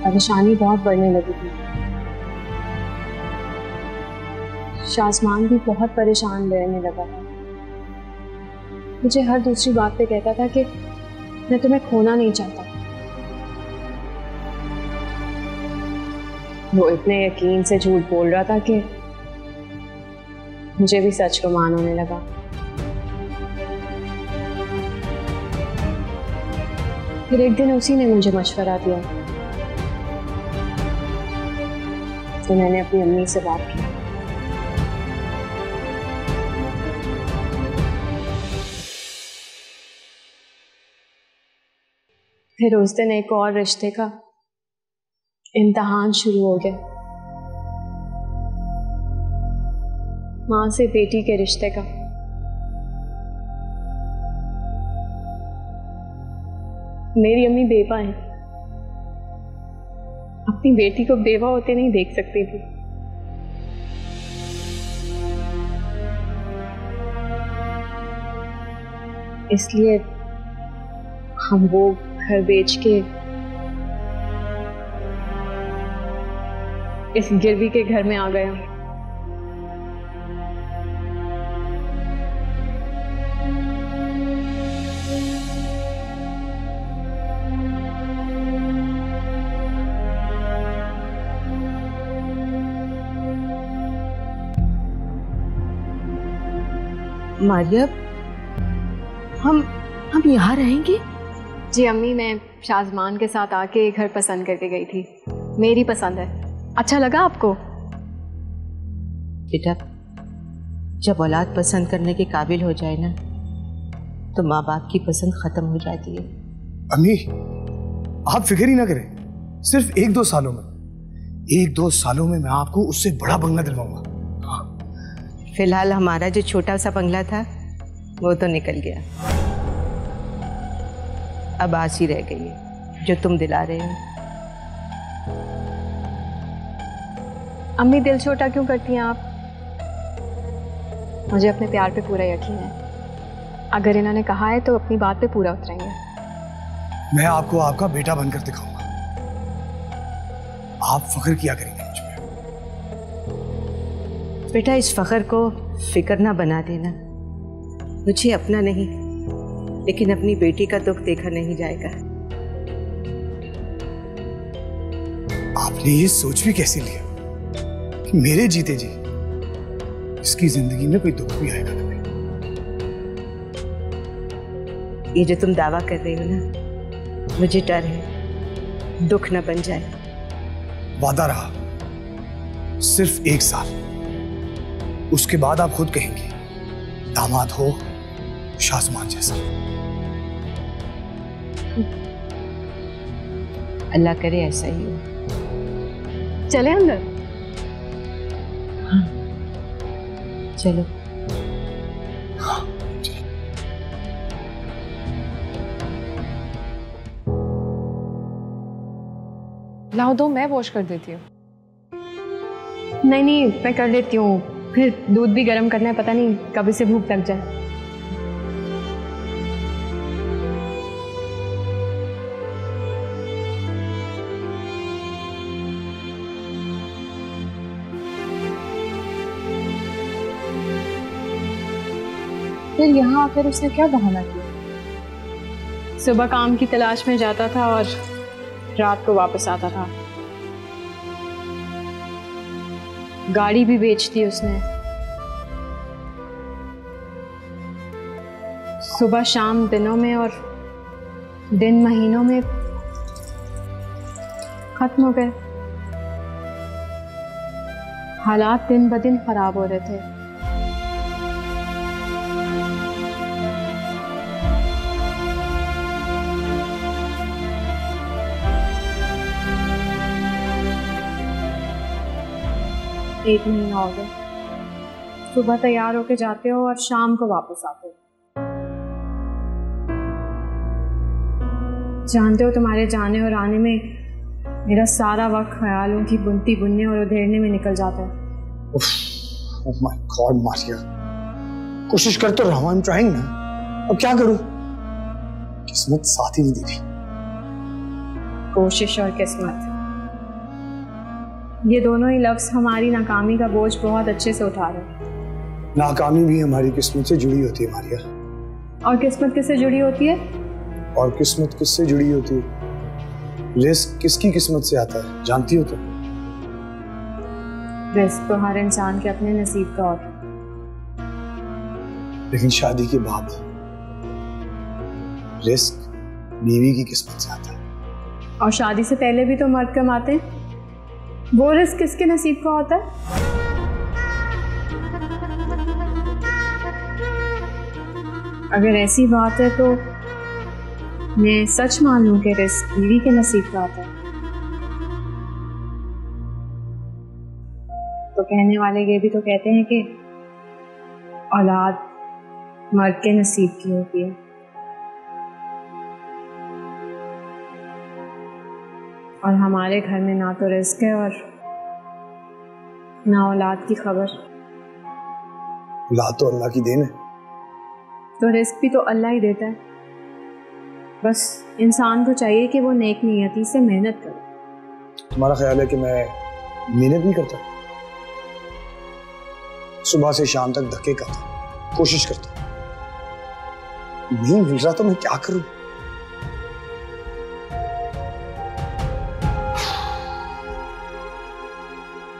परेशानी बहुत बढ़ने लगी थी। शाज़मान भी बहुत परेशान रहने लगा था। मुझे हर दूसरी बात पे कहता था कि मैं तुम्हें खोना नहीं चाहता। वो इतने यकीन से झूठ बोल रहा था कि मुझे भी सच को मान होने लगा। फिर एक दिन उसी ने मुझे मशवरा दिया तो मैंने अपनी अम्मी से बात की। फिर उस दिन एक और रिश्ते का इम्तिहान शुरू हो गया। माँ से बेटी के रिश्ते का। मेरी अम्मी बेवा है, अपनी बेटी को बेवा होते नहीं देख सकती थी। इसलिए हम वो घर बेच के इस गिरवी के घर में आ गए। मारिया, हम यहाँ रहेंगे? जी अम्मी, मैं शाज़मान के साथ आके घर पसंद करके गई थी। मेरी पसंद है। अच्छा लगा आपको? बेटा, जब औलाद पसंद करने के काबिल हो जाए ना तो माँ बाप की पसंद खत्म हो जाती है। अम्मी, आप फिक्र ही ना करें। सिर्फ 1-2 सालों में, 1-2 सालों में मैं आपको उससे बड़ा बंगला दिलवाऊंगा। फिलहाल हमारा जो छोटा सा बंगला था वो तो निकल गया। अब आस ही रह गई है जो तुम दिला रहे हो। अम्मी, दिल छोटा क्यों करती हैं आप? मुझे अपने प्यार पे पूरा यकीन है। अगर इन्होंने कहा है तो अपनी बात पे पूरा उतरेंगे। मैं आपको आपका बेटा बनकर दिखाऊंगा। आप फख्र किया करेंगे मुझ पे। बेटा, इस फख्र को फिक्र ना बना देना। मुझे अपना नहीं लेकिन अपनी बेटी का दुख देखा नहीं जाएगा। आपने ये सोच भी कैसे लिया कि मेरे जीते जी इसकी जिंदगी में कोई दुख भी आएगा कभी? ये जो तुम दावा कर रहे हो ना, मुझे डर है दुख ना बन जाए। वादा रहा, सिर्फ 1 साल। उसके बाद आप खुद कहेंगे दामाद हो शाज़मान जैसा। अल्लाह करे ऐसा ही हो। चले अंदर? हाँ, चलो। लाओ दो, मैं वॉश कर देती हूँ। नहीं नहीं, मैं कर लेती हूँ। फिर दूध भी गर्म करना है, पता नहीं कब इसे भूख लग जाए। फिर यहाँ आकर उसने क्या बहाना किया? सुबह काम की तलाश में जाता था और रात को वापस आता था। गाड़ी भी बेच दी उसने। सुबह शाम दिनों में और दिन महीनों में खत्म हो गए। हालात दिन ब दिन खराब हो रहे थे। 1 महीना हो गया। सुबह तैयार होके जाते हो और शाम को वापस आते हो। जानते हो तुम्हारे जाने और आने में मेरा सारा वक्त ख्यालों की बुनती बुनने और उधेड़ने में निकल जाता है। ओह माय गॉड मारिया, कोशिश कर तो रहा हूं, आई एम ट्राइंग ना, अब क्या करूं? किस्मत साथ ही नहीं दे रही। कोशिश और किस्मत, ये दोनों ही लफ्ज हमारी नाकामी का बोझ बहुत अच्छे से उठा रहे हैं। नाकामी भी हमारी किस्मत से जुड़ी होती है मारिया। और किस्मत किससे जुड़ी होती है? और किस्मत किससे जुड़ी होती है? रिस्क किसकी किस्मत से आता है जानती हो तुम? रिस्क तो हर इंसान के अपने नसीब का होता है। लेकिन शादी के बाद रिस्क बीवी की किस्मत से आता है। और शादी से पहले भी तो मर्द कमाते हैं, वो रिस्क किसके नसीब का होता है? अगर ऐसी बात है तो मैं सच मान लूं कि रिस्क बीवी के नसीब का आता है, तो कहने वाले ये भी तो कहते हैं कि औलाद मर्द के नसीब की होती है। और हमारे घर में ना तो रिस्क है और ना औलाद की खबर। औलाद तो अल्लाह की देन है। तो रिस्क भी तो अल्लाह ही देता है, बस इंसान को चाहिए कि वो नेक नियति से मेहनत करे। तुम्हारा ख्याल है कि मैं मेहनत नहीं करता? सुबह से शाम तक धक्के खाता, कोशिश करता, नहीं मिल रहा तो मैं क्या करूं?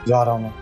जा रहा हूं मैं।